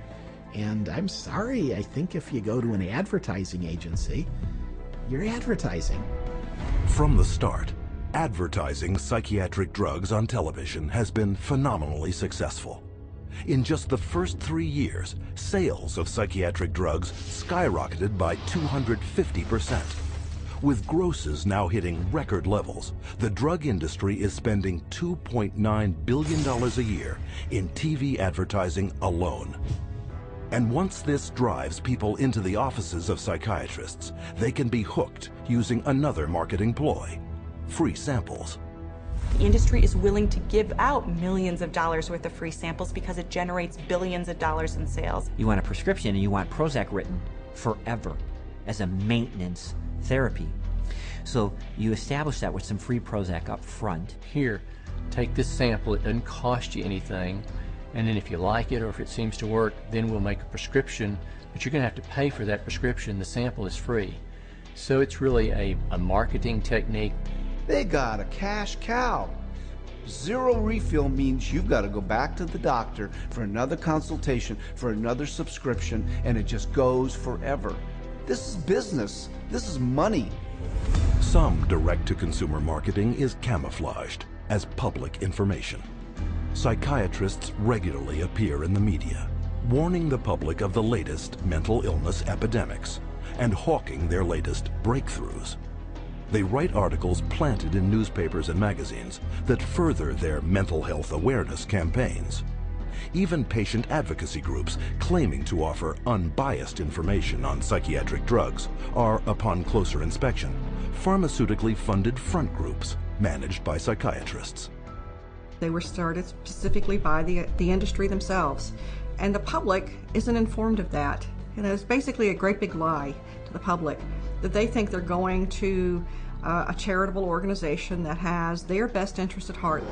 And I'm sorry, I think if you go to an advertising agency, you're advertising. From the start, advertising psychiatric drugs on television has been phenomenally successful. In just the first 3 years, sales of psychiatric drugs skyrocketed by 250%. With grosses now hitting record levels, the drug industry is spending $2.9 billion a year in TV advertising alone. And once this drives people into the offices of psychiatrists, they can be hooked using another marketing ploy: free samples. The industry is willing to give out millions of dollars worth of free samples because it generates billions of dollars in sales. You want a prescription and you want Prozac written forever as a maintenance therapy. So you establish that with some free Prozac up front. Here, take this sample, it doesn't cost you anything, and then if you like it or if it seems to work, then we'll make a prescription, but you're going to have to pay for that prescription. The sample is free. So it's really a marketing technique. They got a cash cow. Zero refill means you've got to go back to the doctor for another consultation, for another subscription, and it just goes forever. This is business. This is money. Some direct-to-consumer marketing is camouflaged as public information. Psychiatrists regularly appear in the media, warning the public of the latest mental illness epidemics and hawking their latest breakthroughs. They write articles planted in newspapers and magazines that further their mental health awareness campaigns. Even patient advocacy groups claiming to offer unbiased information on psychiatric drugs are, upon closer inspection, pharmaceutically funded front groups managed by psychiatrists. They were started specifically by the industry themselves, and the public isn't informed of that. You know, it's basically a great big lie to the public that they think they're going to a charitable organization that has their best interest at heart.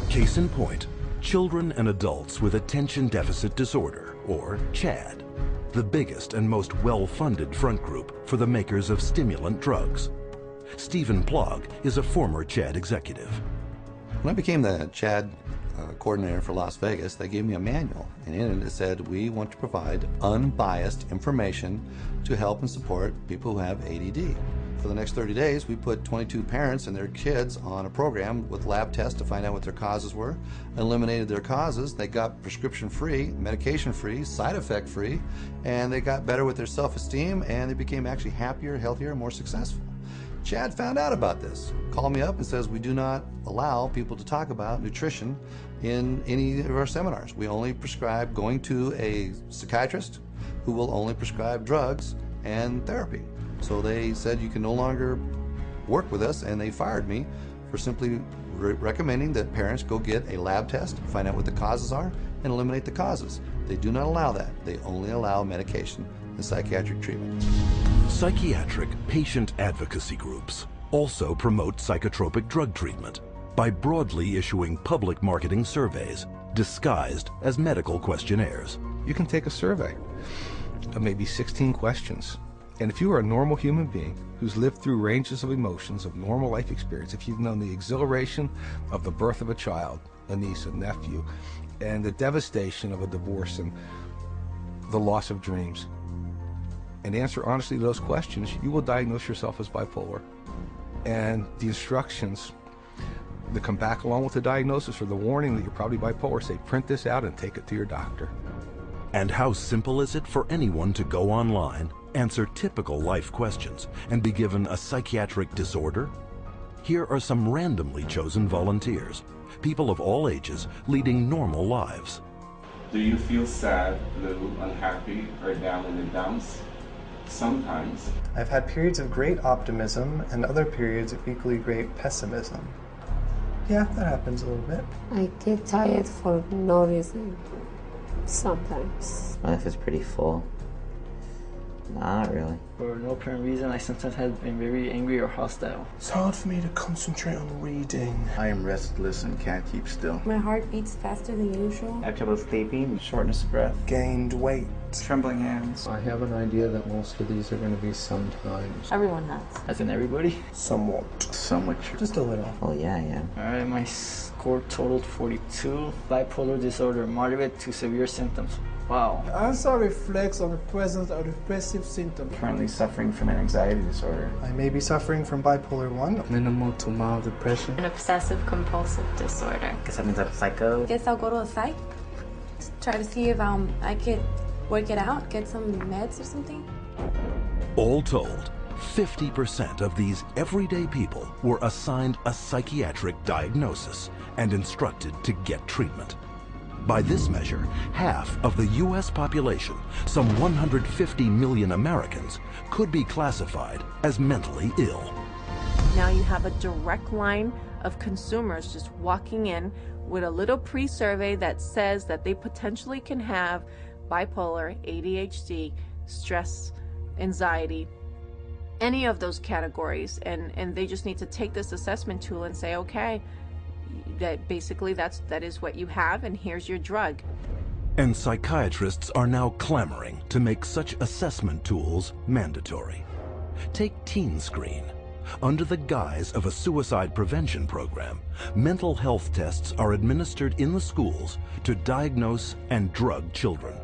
Case in point, children and adults with attention deficit disorder, or CHAD, the biggest and most well-funded front group for the makers of stimulant drugs. Stephen Plog is a former CHAD executive. When I became the CHAD coordinator for Las Vegas, they gave me a manual, and in it said, we want to provide unbiased information to help and support people who have ADD. For the next 30 days, we put 22 parents and their kids on a program with lab tests to find out what their causes were, eliminated their causes, they got prescription-free, medication-free, side-effect-free, and they got better with their self-esteem, and they became actually happier, healthier, and more successful. Chad found out about this, called me up and says, we do not allow people to talk about nutrition in any of our seminars. We only prescribe going to a psychiatrist who will only prescribe drugs and therapy. So they said you can no longer work with us, and they fired me for simply recommending that parents go get a lab test, find out what the causes are, and eliminate the causes. They do not allow that. They only allow medication and psychiatric treatment. Psychiatric patient advocacy groups also promote psychotropic drug treatment by broadly issuing public marketing surveys disguised as medical questionnaires. You can take a survey of maybe 16 questions. And if you are a normal human being who's lived through ranges of emotions of normal life experience, if you've known the exhilaration of the birth of a child, a niece, a nephew, and the devastation of a divorce and the loss of dreams, and answer honestly to those questions, you will diagnose yourself as bipolar. And the instructions that come back along with the diagnosis or the warning that you're probably bipolar say, print this out and take it to your doctor. And how simple is it for anyone to go online, answer typical life questions, and be given a psychiatric disorder? Here are some randomly chosen volunteers, people of all ages leading normal lives. Do you feel sad, blue, unhappy, or down in the dumps? Sometimes. I've had periods of great optimism and other periods of equally great pessimism. Yeah, that happens a little bit. I get tired for no reason. Sometimes. My life is pretty full. Nah, not really. For no apparent reason, I sometimes have been very angry or hostile. It's hard for me to concentrate on reading. I am restless and can't keep still. My heart beats faster than usual. I have trouble sleeping, shortness of breath. Gained weight. Trembling hands. I have an idea that most of these are going to be sometimes. Everyone has. As in everybody? Somewhat. Somewhat true. Just a little. Oh, yeah, I am. Alright, my score totaled 42. Bipolar disorder, moderate to severe symptoms. Wow. The answer reflects on the presence of depressive symptoms. Currently suffering from an anxiety disorder. I may be suffering from bipolar 1. Minimal to mild depression. An obsessive compulsive disorder. Guess that means I'm psycho. Guess I'll go to a psych. Try to see if I could work it out, get some meds or something. All told, 50% of these everyday people were assigned a psychiatric diagnosis and instructed to get treatment. By this measure, half of the U.S. population, some 150 million Americans, could be classified as mentally ill. Now you have a direct line of consumers just walking in with a little pre-survey that says that they potentially can have bipolar, ADHD, stress, anxiety, any of those categories, and they just need to take this assessment tool and say, okay, that basically that is what you have, and here's your drug. And psychiatrists are now clamoring to make such assessment tools mandatory. Take Teen Screen. Under the guise of a suicide prevention program, mental health tests are administered in the schools to diagnose and drug children.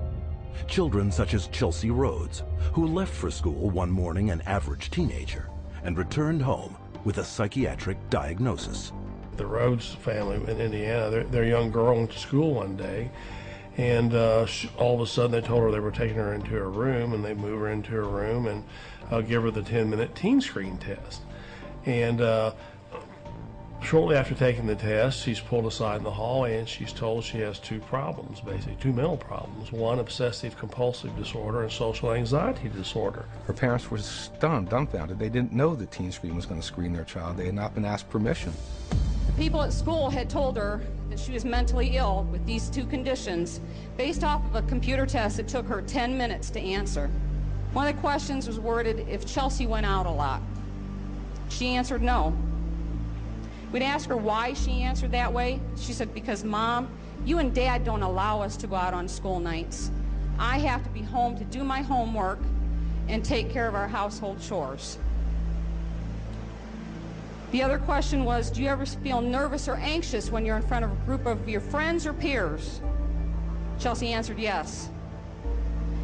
Children such as Chelsea Rhodes, who left for school one morning an average teenager and returned home with a psychiatric diagnosis. The Rhodes family in Indiana, their young girl went to school one day, and all of a sudden they told her they were taking her into her room, and they move her into her room and give her the 10-minute teen screen test. And shortly after taking the test, she's pulled aside in the hallway and she's told she has two problems, basically, two mental problems. One, obsessive compulsive disorder, and social anxiety disorder. Her parents were stunned, dumbfounded. They didn't know that Teen Screen was going to screen their child. They had not been asked permission. People at school had told her that she was mentally ill with these two conditions based off of a computer test that took her 10 minutes to answer. One of the questions was worded if Chelsea went out a lot. She answered no. We'd ask her why she answered that way. She said, because Mom, you and Dad don't allow us to go out on school nights. I have to be home to do my homework and take care of our household chores. The other question was, do you ever feel nervous or anxious when you're in front of a group of your friends or peers? Chelsea answered yes.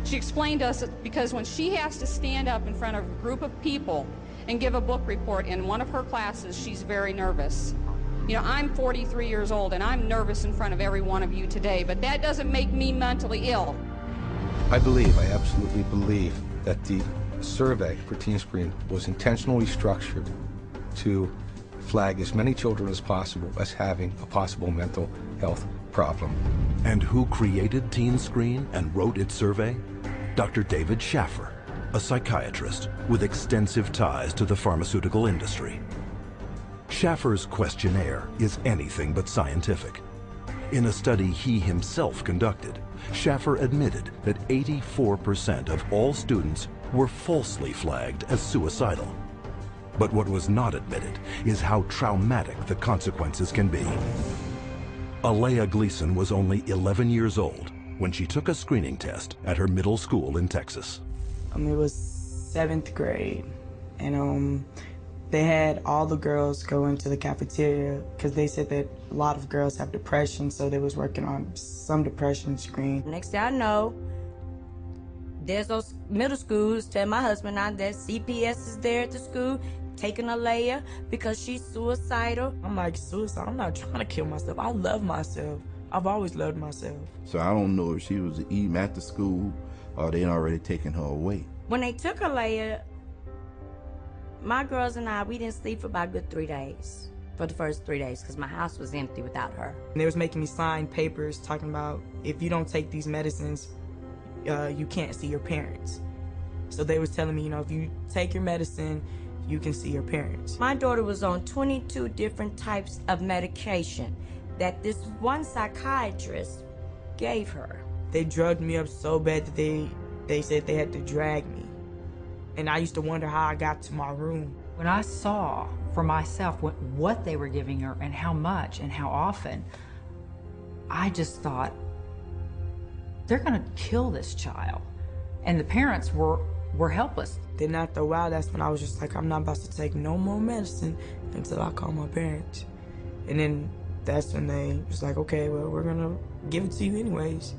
She explained to us that because when she has to stand up in front of a group of people and give a book report in one of her classes, she's very nervous. You know, I'm 43 years old and I'm nervous in front of every one of you today, but that doesn't make me mentally ill. I absolutely believe that the survey for Teen Screen was intentionally structured to flag as many children as possible as having a possible mental health problem. And who created Teen Screen and wrote its survey? Dr. David Schaffer, a psychiatrist with extensive ties to the pharmaceutical industry. Schaffer's questionnaire is anything but scientific. In a study he himself conducted, Schaffer admitted that 84% of all students were falsely flagged as suicidal. But what was not admitted is how traumatic the consequences can be. Alea Gleason was only 11 years old when she took a screening test at her middle school in Texas. It was 7th grade, and they had all the girls go into the cafeteria because they said that a lot of girls have depression, so they was working on some depression screen. Next thing I know, there's those middle schools tell my husband now that CPS is there at the school taking Alea because she's suicidal. I'm like, suicide? I'm not trying to kill myself. I love myself. I've always loved myself. So I don't know if she was eating at the school or they'd already taken her away. When they took Alea, my girls and I, we didn't sleep for about a good 3 days. For the first 3 days, because my house was empty without her. And they was making me sign papers talking about if you don't take these medicines, you can't see your parents. So they was telling me, if you take your medicine, you can see your parents. My daughter was on 22 different types of medication that this one psychiatrist gave her. They drugged me up so bad that they said they had to drag me. And I used to wonder how I got to my room. When I saw for myself what they were giving her and how much and how often, I just thought, they're gonna kill this child. And the parents were helpless. Then after a while, that's when I was just like, I'm not about to take no more medicine until I call my parents. And then that's when they was like, okay, well, we're gonna give it to you anyways.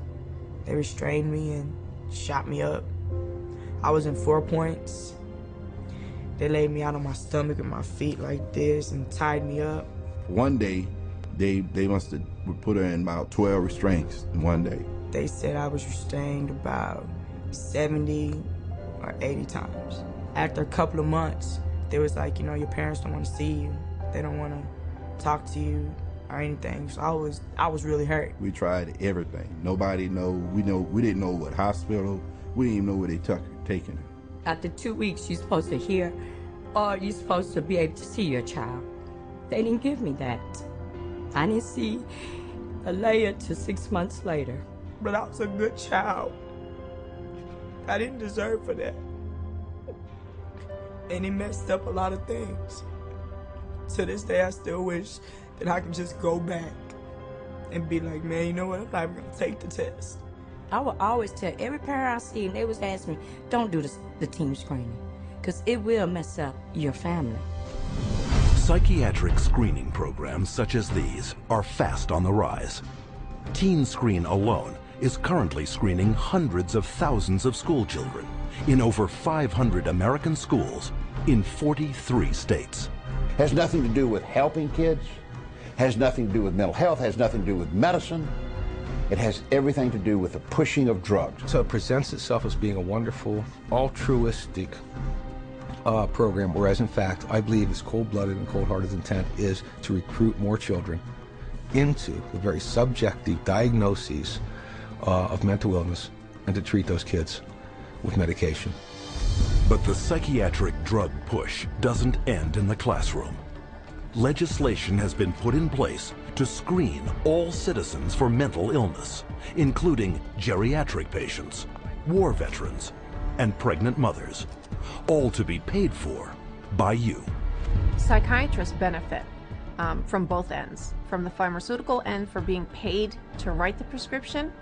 They restrained me and shot me up. I was in 4 points. They laid me out on my stomach and my feet like this and tied me up. One day, they must have put her in about 12 restraints in one day. They said I was restrained about 70 or 80 times. After a couple of months, they was like, your parents don't want to see you. They don't want to talk to you or anything. So I was really hurt. We tried everything. Nobody know. We didn't know what hospital. We didn't even know where they taking her. After 2 weeks, you're supposed to hear, or you're supposed to be able to see your child. They didn't give me that. I didn't see Alea till 6 months later. But I was a good child. I didn't deserve for that. And it messed up a lot of things. To this day, I still wish that I could just go back and be like, man, you know what, I'm not even gonna take the test. I would always tell every parent I see, and they would ask me, don't do the team screening, because it will mess up your family. Psychiatric screening programs such as these are fast on the rise. Teen Screen alone is currently screening hundreds of thousands of school children in over 500 American schools in 43 states. Has nothing to do with helping kids, has nothing to do with mental health, has nothing to do with medicine. It has everything to do with the pushing of drugs. So it presents itself as being a wonderful, altruistic program, whereas in fact, I believe its cold-blooded and cold-hearted intent is to recruit more children into the very subjective diagnoses of mental illness and to treat those kids with medication. But the psychiatric drug push doesn't end in the classroom. Legislation has been put in place to screen all citizens for mental illness, including geriatric patients, war veterans, and pregnant mothers, all to be paid for by you. Psychiatrists benefit from both ends, from the pharmaceutical end for being paid to write the prescription,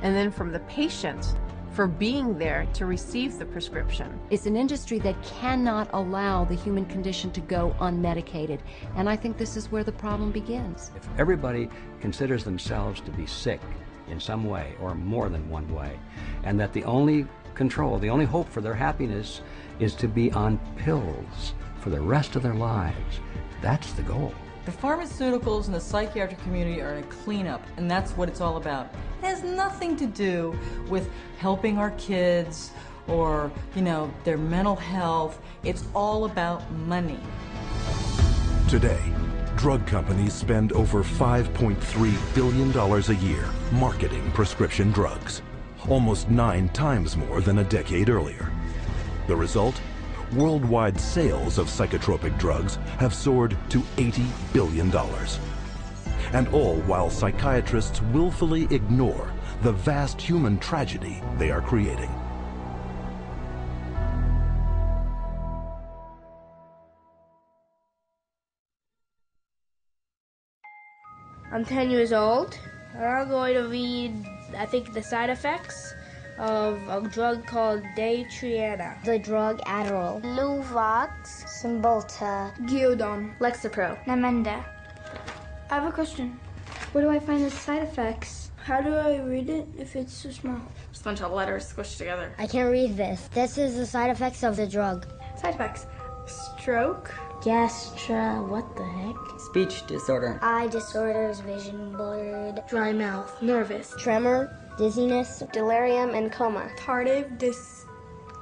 and then from the patient for being there to receive the prescription. It's an industry that cannot allow the human condition to go unmedicated, and I think this is where the problem begins. If everybody considers themselves to be sick in some way or more than one way, and that the only control, the only hope for their happiness is to be on pills for the rest of their lives, that's the goal. The pharmaceuticals in the psychiatric community are in a cleanup, and that's what it's all about. It has nothing to do with helping our kids or, their mental health. It's all about money. Today, drug companies spend over $5.3 billion a year marketing prescription drugs, almost 9 times more than a decade earlier. The result? Worldwide sales of psychotropic drugs have soared to $80 billion. And all while psychiatrists willfully ignore the vast human tragedy they are creating. I'm 10 years old, and I'm going to read, I think, the side effects of a drug called Daytriana. The drug Adderall. Luvox. Cymbalta. Gyudon. Lexapro. Namenda. I have a question. Where do I find the side effects? How do I read it if it's so small? Just a bunch of letters squished together. I can't read this. This is the side effects of the drug. Side effects. Stroke. What the heck? Speech disorder. Eye disorders, vision blurred. Dry mouth. Nervous. Tremor. Dizziness, delirium, and coma. Tardive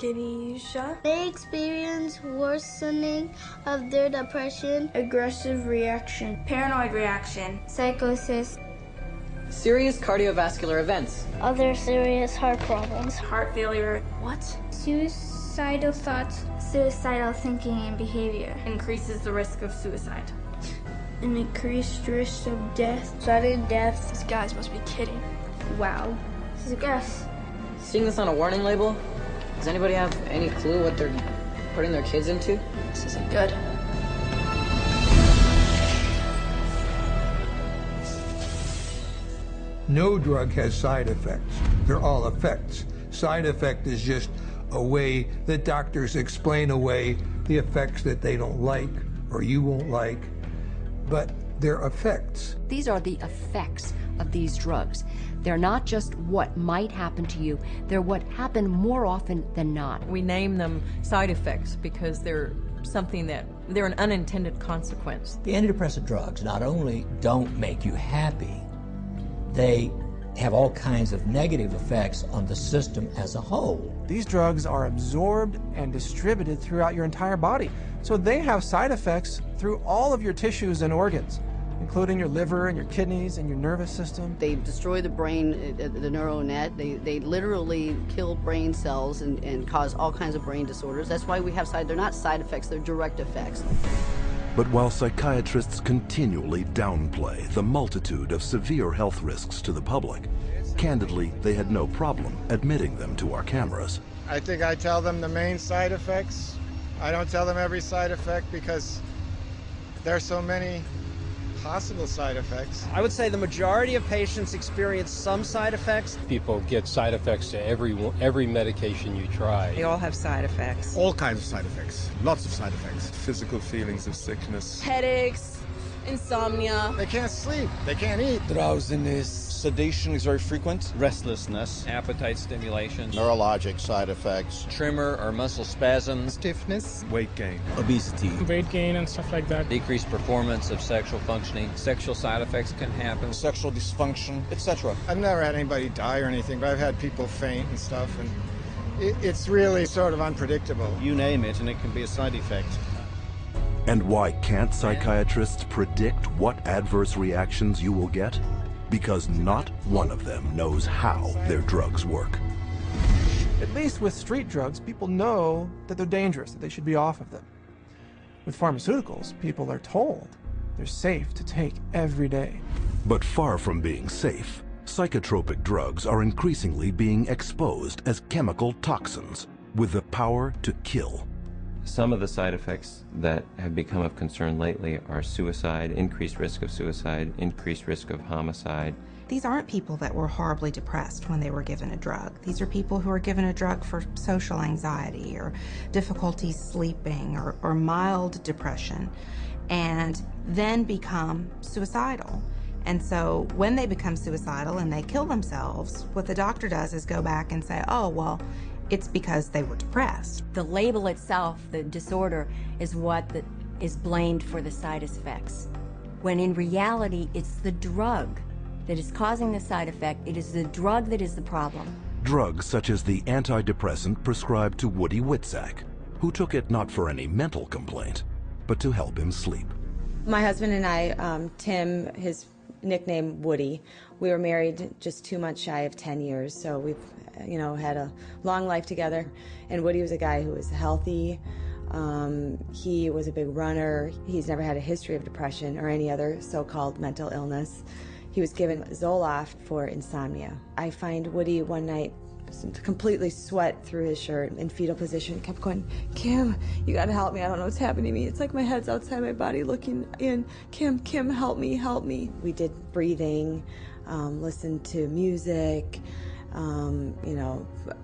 dyskinesia. They experience worsening of their depression. Aggressive reaction. Paranoid reaction. Psychosis. Serious cardiovascular events. Other serious heart problems. Heart failure. What? Suicide. Suicidal thoughts. Suicidal thinking and behavior. Increases the risk of suicide. An increased risk of death. Sudden death. These guys must be kidding. Wow. This is a guess. Seeing this on a warning label, does anybody have any clue what they're putting their kids into? This isn't good. No drug has side effects. They're all effects. Side effect is just a way that doctors explain away the effects that they don't like or you won't like, but they're effects. These are the effects of these drugs. They're not just what might happen to you, they're what happen more often than not. We name them side effects because they're something they're an unintended consequence. The antidepressant drugs not only don't make you happy, they have all kinds of negative effects on the system as a whole. These drugs are absorbed and distributed throughout your entire body, so they have side effects through all of your tissues and organs, including your liver and your kidneys and your nervous system. They destroy the brain, the neural net. They literally kill brain cells and cause all kinds of brain disorders. That's why we have they're not side effects, they're direct effects. But while psychiatrists continually downplay the multitude of severe health risks to the public, candidly, they had no problem admitting them to our cameras. I think I tell them the main side effects. I don't tell them every side effect because there's so many possible side effects. I would say the majority of patients experience some side effects. People get side effects to every medication you try. They all have side effects. All kinds of side effects. Lots of side effects. Physical feelings of sickness. Headaches, insomnia. They can't sleep. They can't eat. Drowsiness. Sedation is very frequent. Restlessness. Appetite stimulation. Neurologic side effects. Tremor or muscle spasms. Stiffness. Weight gain. Obesity. Weight gain and stuff like that. Decreased performance of sexual functioning. Sexual side effects can happen. Sexual dysfunction, etc. I've never had anybody die or anything, but I've had people faint and stuff, and it's really sort of unpredictable. You name it, and it can be a side effect. And why can't psychiatrists predict what adverse reactions you will get? Because not one of them knows how their drugs work. At least with street drugs, people know that they're dangerous, that they should be off of them. With pharmaceuticals, people are told they're safe to take every day. But far from being safe, psychotropic drugs are increasingly being exposed as chemical toxins with the power to kill. Some of the side effects that have become of concern lately are suicide, increased risk of suicide, increased risk of homicide. These aren't people that were horribly depressed when they were given a drug. These are people who are given a drug for social anxiety or difficulty sleeping or mild depression and then become suicidal. And so when they become suicidal and they kill themselves, what the doctor does is go back and say, oh, well, it's because they were depressed. The label itself, the disorder, is what is blamed for the side effects. When in reality, it's the drug that is causing the side effect. It is the drug that is the problem. Drugs such as the antidepressant prescribed to Woody Witzak, who took it not for any mental complaint, but to help him sleep. My husband and I, Tim, his nickname Woody, we were married just 2 months shy of 10 years, so we've had a long life together. And Woody was a guy who was healthy. He was a big runner. He's never had a history of depression or any other so-called mental illness. He was given Zoloft for insomnia. I find Woody one night completely sweat through his shirt in fetal position, kept going, Kim, you gotta help me. I don't know what's happening to me. It's like my head's outside my body looking in. Kim, help me, help me. We did breathing, listened to music,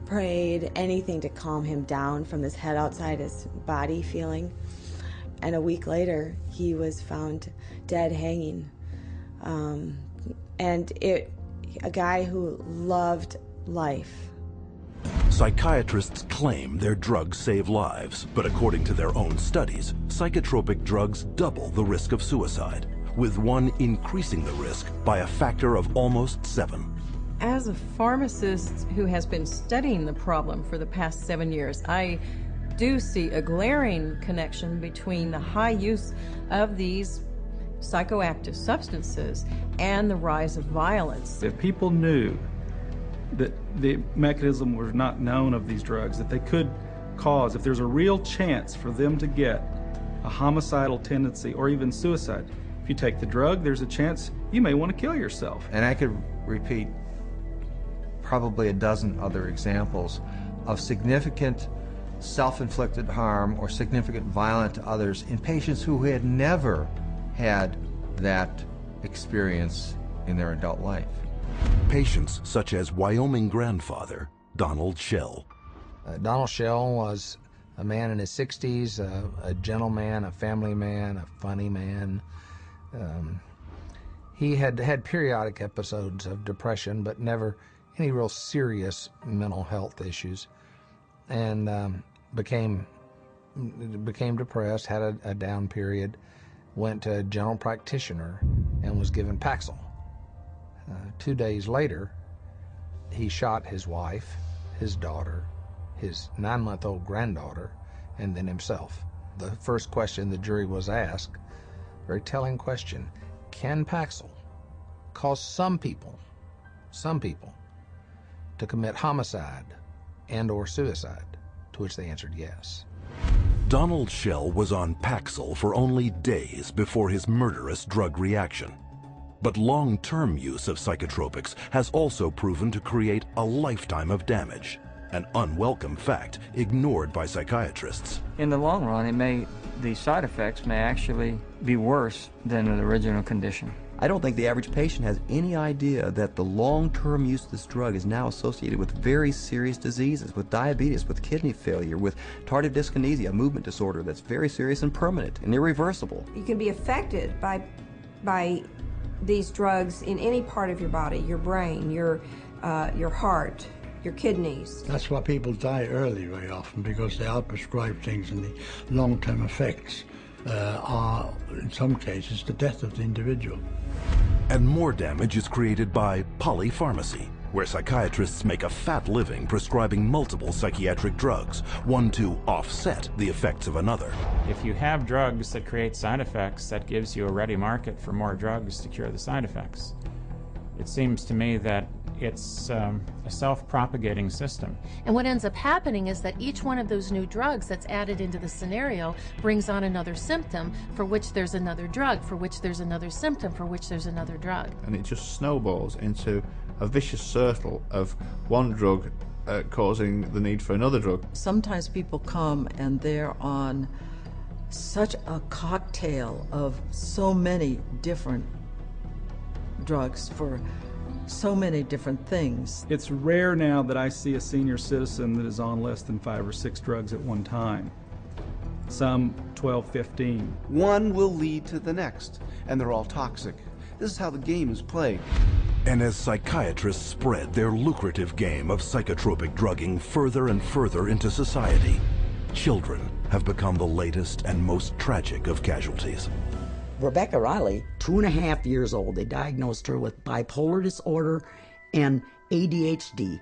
prayed, anything to calm him down from this head outside his body feeling. And a week later, he was found dead hanging. A guy who loved life. Psychiatrists claim their drugs save lives, but according to their own studies, psychotropic drugs double the risk of suicide, with one increasing the risk by a factor of almost 7. As a pharmacist who has been studying the problem for the past 7 years, I do see a glaring connection between the high use of these psychoactive substances and the rise of violence. If people knew that the mechanism was not known of these drugs, that they could cause, if there's a real chance for them to get a homicidal tendency or even suicide, if you take the drug, there's a chance you may want to kill yourself. And I could repeat probably a dozen other examples of significant self-inflicted harm or significant violence to others in patients who had never had that experience in their adult life. Patients such as Wyoming grandfather Donald Schell. Donald Schell was a man in his 60s, a gentleman, a family man, a funny man. He had had periodic episodes of depression, but never any real serious mental health issues, and became depressed, had a down period, went to a general practitioner and was given Paxil. 2 days later, he shot his wife, his daughter, his 9-month-old granddaughter, and then himself. The first question the jury was asked, very telling question, can Paxil cause some people to commit homicide and or suicide? To which they answered yes. Donald Schell was on Paxil for only days before his murderous drug reaction. But long-term use of psychotropics has also proven to create a lifetime of damage, an unwelcome fact ignored by psychiatrists. In the long run, the side effects may actually be worse than the original condition. I don't think the average patient has any idea that the long-term use of this drug is now associated with very serious diseases, with diabetes, with kidney failure, with tardive dyskinesia, a movement disorder that's very serious and permanent and irreversible. You can be affected by these drugs in any part of your body, your brain, your heart, your kidneys. That's why people die early very often, because they are prescribed things, and the long-term effects are, in some cases, the death of the individual. And more damage is created by polypharmacy, where psychiatrists make a fat living prescribing multiple psychiatric drugs, one to offset the effects of another. If you have drugs that create side effects, that gives you a ready market for more drugs to cure the side effects. It seems to me that it's a self-propagating system. And what ends up happening is that each one of those new drugs that's added into the scenario brings on another symptom for which there's another drug, for which there's another symptom, for which there's another drug. And it just snowballs into a vicious circle of one drug causing the need for another drug. Sometimes people come and they're on such a cocktail of so many different drugs for so many different things. It's rare now that I see a senior citizen that is on less than 5 or 6 drugs at one time. Some 12, 15. One will lead to the next, and they're all toxic. This is how the game is played. And as psychiatrists spread their lucrative game of psychotropic drugging further and further into society, children have become the latest and most tragic of casualties. Rebecca Riley, 2.5 years old, they diagnosed her with bipolar disorder and ADHD.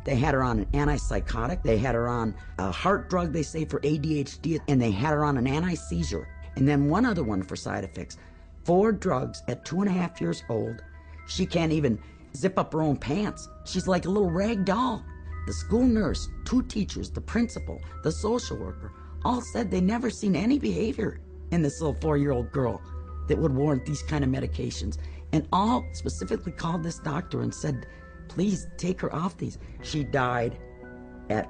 They had her on an antipsychotic, they had her on a heart drug, they say, for ADHD, and they had her on an anti-seizure. And then one other one for side effects. 4 drugs at 2.5 years old. She can't even zip up her own pants. She's like a little rag doll. The school nurse, 2 teachers, the principal, the social worker, all said they never seen any behavior in this little 4-year-old girl that would warrant these kind of medications. And all specifically called this doctor and said, please take her off these. She died at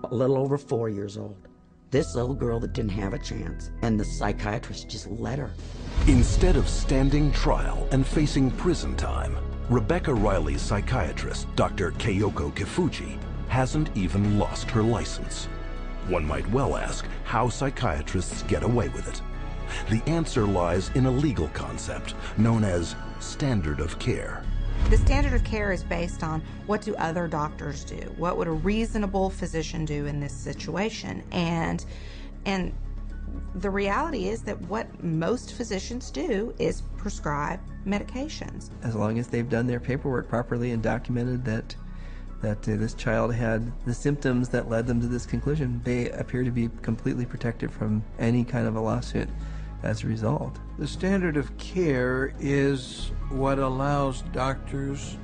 a little over 4 years old. This little girl that didn't have a chance, and the psychiatrist just let her. Instead of standing trial and facing prison time, Rebecca Riley's psychiatrist, Dr. Keiko Kifuji, hasn't even lost her license. One might well ask how psychiatrists get away with it. The answer lies in a legal concept known as standard of care. The standard of care is based on what do other doctors do? What would a reasonable physician do in this situation? And the reality is that what most physicians do is prescribe medications. As long as they've done their paperwork properly and documented that this child had the symptoms that led them to this conclusion, they appear to be completely protected from any kind of a lawsuit as a result. The standard of care is what allows doctors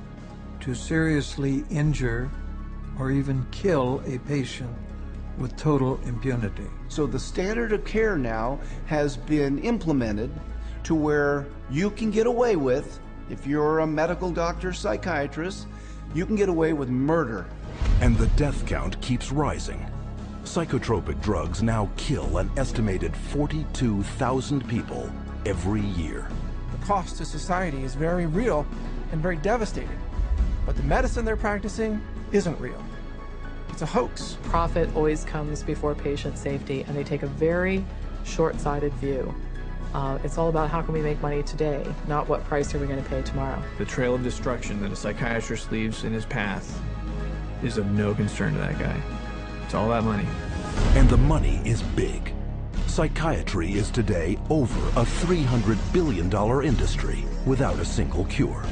to seriously injure or even kill a patient with total impunity. So the standard of care now has been implemented to where you can get away with, if you're a medical doctor, psychiatrist, you can get away with murder. And the death count keeps rising. Psychotropic drugs now kill an estimated 42,000 people every year. The cost to society is very real and very devastating. But the medicine they're practicing isn't real. It's a hoax. Profit always comes before patient safety, and they take a very short-sighted view. It's all about how can we make money today, not what price are we going to pay tomorrow. The trail of destruction that a psychiatrist leaves in his path is of no concern to that guy. It's all about money. And the money is big. Psychiatry is today over a $300 billion industry without a single cure.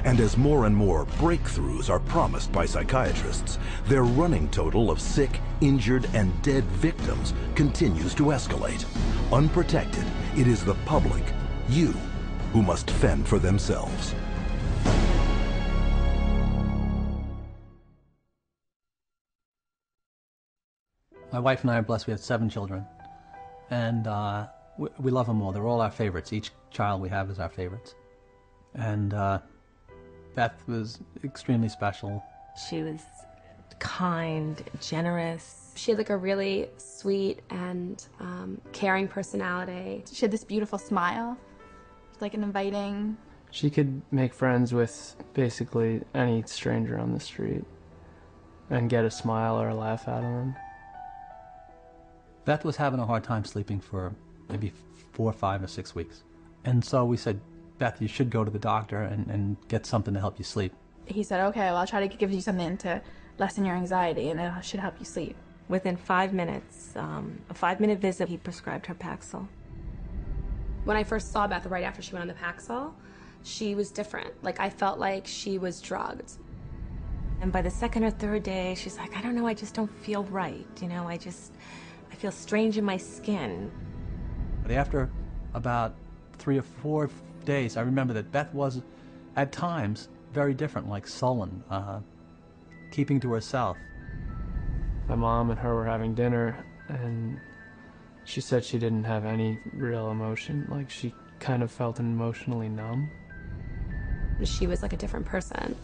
And as more and more breakthroughs are promised by psychiatrists, their running total of sick, injured, and dead victims continues to escalate. Unprotected, it is the public, you, who must fend for themselves. My wife and I are blessed. We have 7 children, and we love them all. They're all our favorites. Each child we have is our favorites. And Beth was extremely special. She was kind, generous. She had like a really sweet and caring personality. She had this beautiful smile, like an inviting. She could make friends with basically any stranger on the street and get a smile or a laugh out of them. Beth was having a hard time sleeping for maybe 4, 5, or 6 weeks. And so we said, Beth, you should go to the doctor and get something to help you sleep. He said, okay, well, I'll try to give you something to lessen your anxiety, and it should help you sleep. Within 5 minutes, a 5-minute visit, he prescribed her Paxil. When I first saw Beth right after she went on the Paxil, she was different. Like, I felt like she was drugged. And by the 2nd or 3rd day, she's like, I don't know, I just don't feel right. You know, I feel strange in my skin. But after about 3 or 4 days, I remember that Beth was, at times, very different, like sullen, keeping to herself. My mom and her were having dinner, and she said she didn't have any real emotion. Like, she kind of felt emotionally numb. She was like a different person.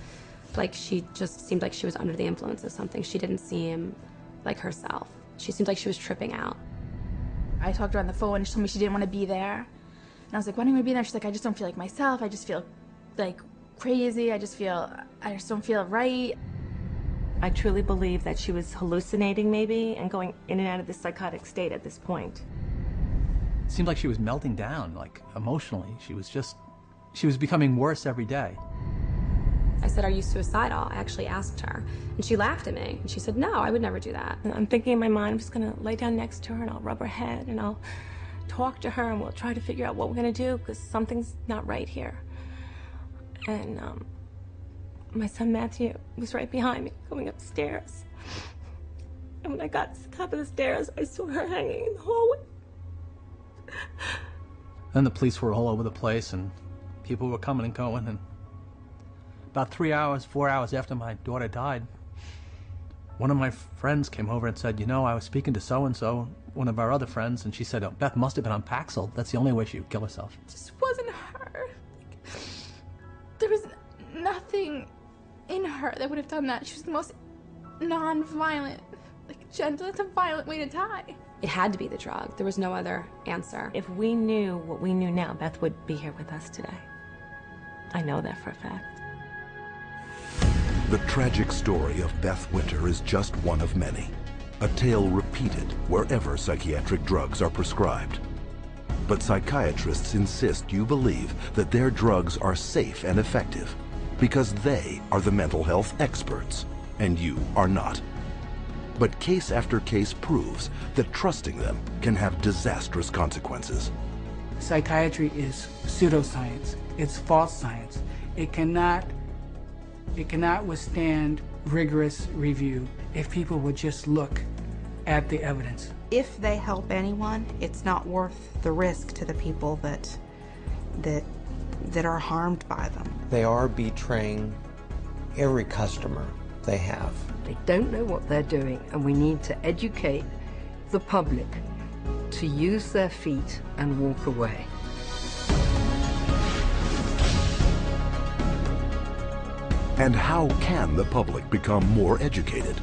Like, she just seemed like she was under the influence of something. She didn't seem like herself. She seemed like she was tripping out. I talked to her on the phone, and she told me she didn't want to be there. And I was like, why don't you want to be there? She's like, I just don't feel like myself. I just feel like crazy. I just don't feel right. I truly believe that she was hallucinating maybe and going in and out of this psychotic state at this point. It seemed like she was melting down, like emotionally. She was becoming worse every day. I said, are you suicidal? I actually asked her. And she laughed at me. And she said, no, I would never do that. And I'm thinking in my mind, I'm just going to lay down next to her and I'll rub her head and I'll talk to her and we'll try to figure out what we're going to do because something's not right here. And my son Matthew was right behind me going upstairs. And when I got to the top of the stairs, I saw her hanging in the hallway. Then the police were all over the place and people were coming and going, and about 3 hours, 4 hours after my daughter died, one of my friends came over and said, you know, I was speaking to so-and-so, one of our other friends, and she said, oh, Beth must have been on Paxil. That's the only way she would kill herself. It just wasn't her. There was nothing in her that would have done that. She was the most non-violent, like gentle. It's a violent way to die. It had to be the drug. There was no other answer. If we knew what we knew now, Beth would be here with us today. I know that for a fact. The tragic story of Beth Winter is just one of many, a tale repeated wherever psychiatric drugs are prescribed. But psychiatrists insist you believe that their drugs are safe and effective because they are the mental health experts and you are not. But case after case proves that trusting them can have disastrous consequences. Psychiatry is pseudoscience. It's false science. It cannot withstand rigorous review if people would just look at the evidence. If they help anyone, it's not worth the risk to the people that are harmed by them. They are betraying every customer they have. They don't know what they're doing, and we need to educate the public to use their feet and walk away. And how can the public become more educated?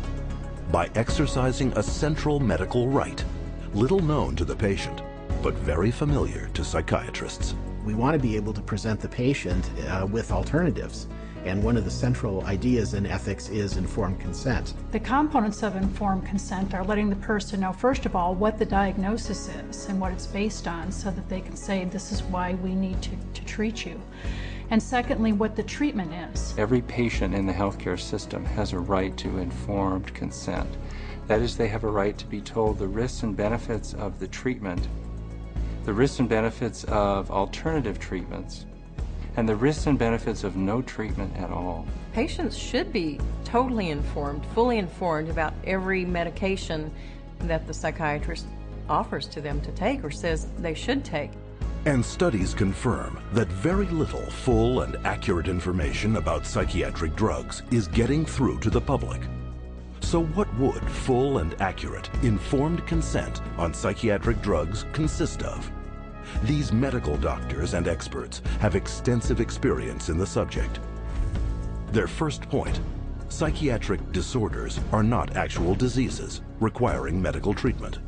By exercising a central medical right, little known to the patient, but very familiar to psychiatrists. We want to be able to present the patient with alternatives. And one of the central ideas in ethics is informed consent. The components of informed consent are letting the person know, first of all, what the diagnosis is and what it's based on, so that they can say, this is why we need to treat you. And secondly, what the treatment is. Every patient in the healthcare system has a right to informed consent. That is, they have a right to be told the risks and benefits of the treatment, the risks and benefits of alternative treatments, and the risks and benefits of no treatment at all. Patients should be totally informed, fully informed about every medication that the psychiatrist offers to them to take or says they should take. And studies confirm that very little full and accurate information about psychiatric drugs is getting through to the public. So what would full and accurate, informed consent on psychiatric drugs consist of? These medical doctors and experts have extensive experience in the subject. Their first point: psychiatric disorders are not actual diseases requiring medical treatment.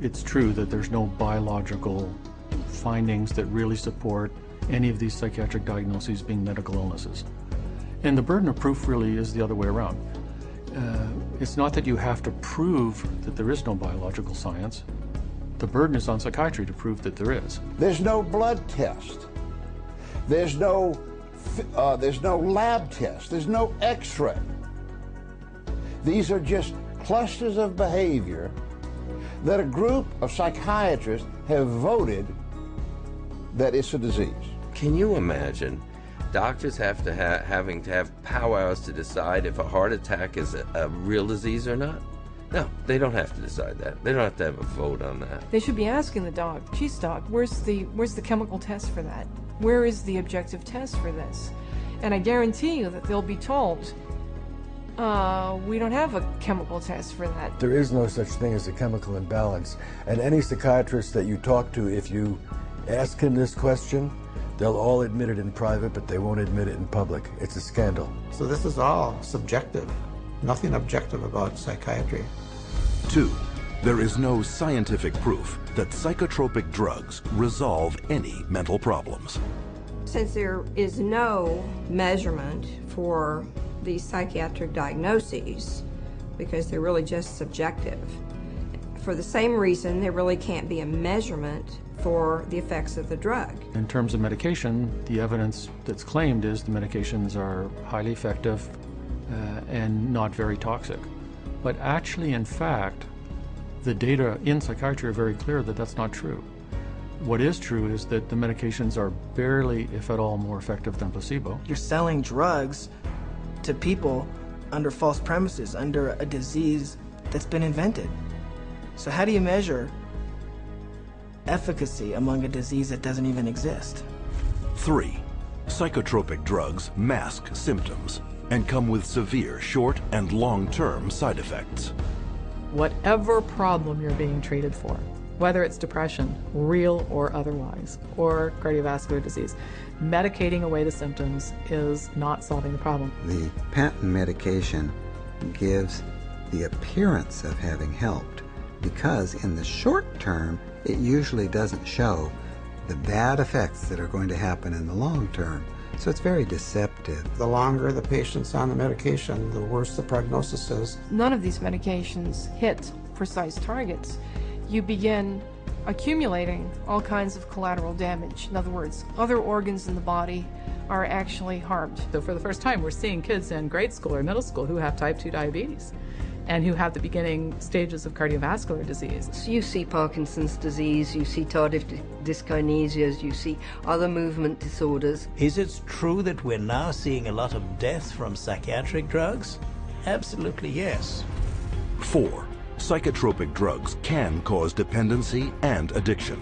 It's true that there's no biological findings that really support any of these psychiatric diagnoses being medical illnesses. And the burden of proof really is the other way around. It's not that you have to prove that there is no biological science. The burden is on psychiatry to prove that there is. There's no blood test. There's no lab test. There's no x-ray. These are just clusters of behavior that a group of psychiatrists have voted that it's a disease. Can you imagine doctors having to have powwows to decide if a heart attack is a real disease or not? No, they don't have to decide that. They don't have to have a vote on that. They should be asking the doc, geez, doc, where's the chemical test for that? Where is the objective test for this? And I guarantee you that they'll be told, we don't have a chemical test for that. There is no such thing as a chemical imbalance. And any psychiatrist that you talk to, if you ask him this question, they'll all admit it in private, but they won't admit it in public. It's a scandal. So this is all subjective. Nothing objective about psychiatry. 2. There is no scientific proof that psychotropic drugs resolve any mental problems. Since there is no measurement for these psychiatric diagnoses, because they're really just subjective, for the same reason there really can't be a measurement for the effects of the drug. In terms of medication, the evidence that's claimed is the medications are highly effective and not very toxic. But actually, in fact, the data in psychiatry are very clear that that's not true. What is true is that the medications are barely, if at all, more effective than placebo. You're selling drugs to people under false premises, under a disease that's been invented. So how do you measure efficacy among a disease that doesn't even exist? 3. Psychotropic drugs mask symptoms and come with severe short and long-term side effects. Whatever problem you're being treated for, whether it's depression, real or otherwise, or cardiovascular disease, medicating away the symptoms is not solving the problem. The patent medication gives the appearance of having helped because in the short term, it usually doesn't show the bad effects that are going to happen in the long term. So it's very deceptive. The longer the patient's on the medication, the worse the prognosis is. None of these medications hit precise targets. You begin accumulating all kinds of collateral damage. In other words, other organs in the body are actually harmed. So for the first time, we're seeing kids in grade school or middle school who have type 2 diabetes and who have the beginning stages of cardiovascular disease. So you see Parkinson's disease, you see tardive dyskinesias, you see other movement disorders. Is it true that we're now seeing a lot of deaths from psychiatric drugs? Absolutely yes. 4. Psychotropic drugs can cause dependency and addiction.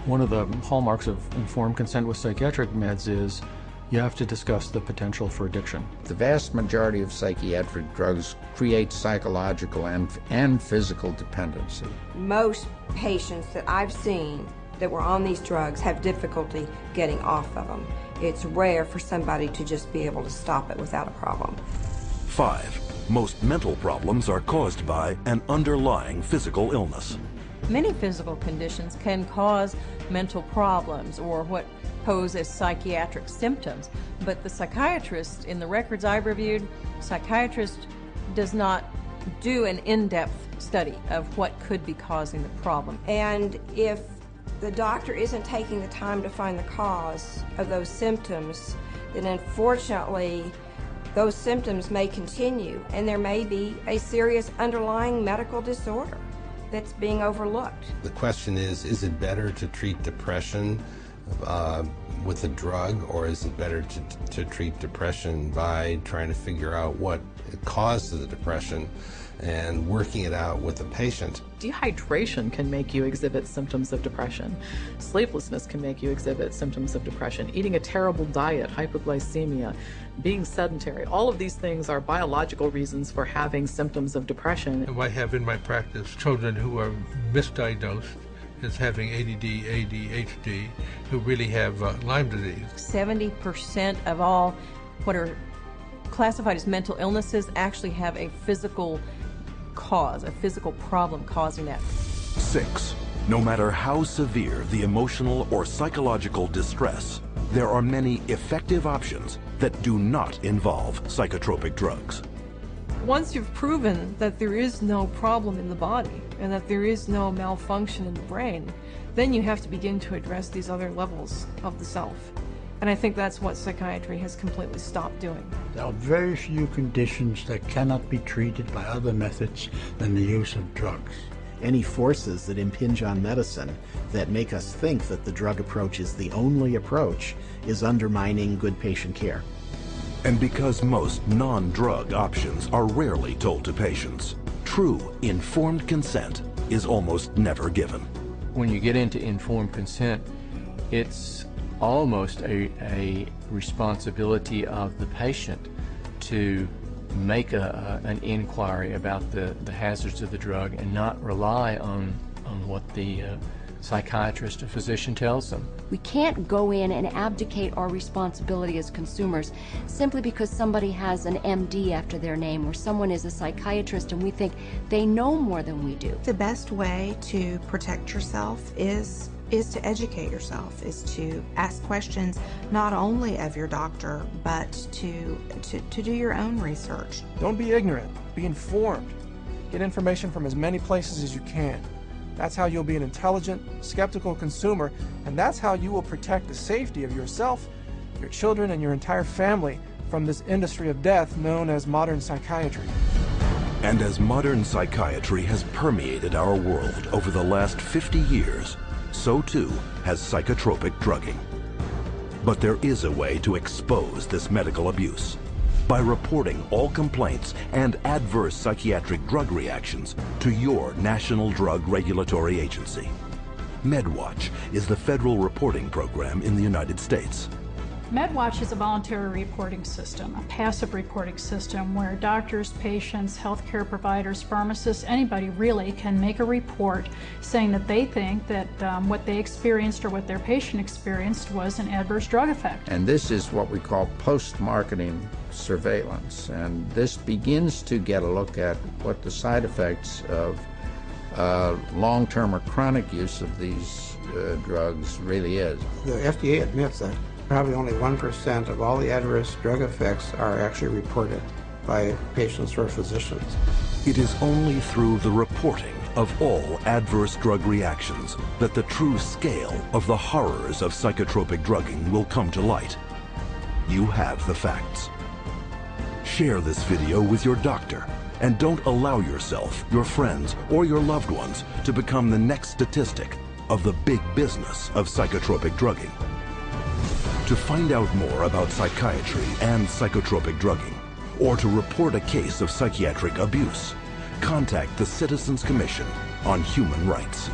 One of the hallmarks of informed consent with psychiatric meds is You have to discuss the potential for addiction. The vast majority of psychiatric drugs create psychological and physical dependency. Most patients that I've seen that were on these drugs have difficulty getting off of them. It's rare for somebody to just be able to stop it without a problem. 5. Most mental problems are caused by an underlying physical illness. Many physical conditions can cause mental problems or what pose as psychiatric symptoms, but the psychiatrist, in the records I've reviewed, psychiatrist does not do an in-depth study of what could be causing the problem. And if the doctor isn't taking the time to find the cause of those symptoms, then unfortunately those symptoms may continue and there may be a serious underlying medical disorder that's being overlooked. The question is it better to treat depression with a drug, or is it better to treat depression by trying to figure out what caused the depression and working it out with the patient? Dehydration can make you exhibit symptoms of depression. Sleeplessness can make you exhibit symptoms of depression. Eating a terrible diet, hypoglycemia, being sedentary, all of these things are biological reasons for having symptoms of depression. I have in my practice children who are misdiagnosed as having ADD, ADHD, who really have Lyme disease. 70% of all what are classified as mental illnesses actually have a physical cause, a physical problem causing that. 6. No matter how severe the emotional or psychological distress, there are many effective options that do not involve psychotropic drugs. Once you've proven that there is no problem in the body and that there is no malfunction in the brain, then you have to begin to address these other levels of the self. And I think that's what psychiatry has completely stopped doing. There are very few conditions that cannot be treated by other methods than the use of drugs. Any forces that impinge on medicine that make us think that the drug approach is the only approach is undermining good patient care. And because most non-drug options are rarely told to patients, true informed consent is almost never given. When you get into informed consent, it's almost a responsibility of the patient to make an inquiry about the hazards of the drug and not rely on what the psychiatrist or physician tells them. We can't go in and abdicate our responsibility as consumers simply because somebody has an MD after their name or someone is a psychiatrist and we think they know more than we do. The best way to protect yourself is to educate yourself, is to ask questions not only of your doctor, but to do your own research. Don't be ignorant, be informed. Get information from as many places as you can. That's how you'll be an intelligent, skeptical consumer, and that's how you will protect the safety of yourself, your children, and your entire family from this industry of death known as modern psychiatry. And as modern psychiatry has permeated our world over the last 50 years, so too has psychotropic drugging. But there is a way to expose this medical abuse. By reporting all complaints and adverse psychiatric drug reactions to your National Drug Regulatory Agency. MedWatch is the federal reporting program in the United States. MedWatch is a voluntary reporting system, a passive reporting system where doctors, patients, healthcare providers, pharmacists, anybody really can make a report saying that they think that what they experienced or what their patient experienced was an adverse drug effect. And this is what we call post-marketing surveillance. And this begins to get a look at what the side effects of long-term or chronic use of these drugs really is. The FDA admits that probably only 1% of all the adverse drug effects are actually reported by patients or physicians. It is only through the reporting of all adverse drug reactions that the true scale of the horrors of psychotropic drugging will come to light. You have the facts. Share this video with your doctor, and don't allow yourself, your friends, or your loved ones to become the next statistic of the big business of psychotropic drugging. To find out more about psychiatry and psychotropic drugging, or to report a case of psychiatric abuse, contact the Citizens Commission on Human Rights.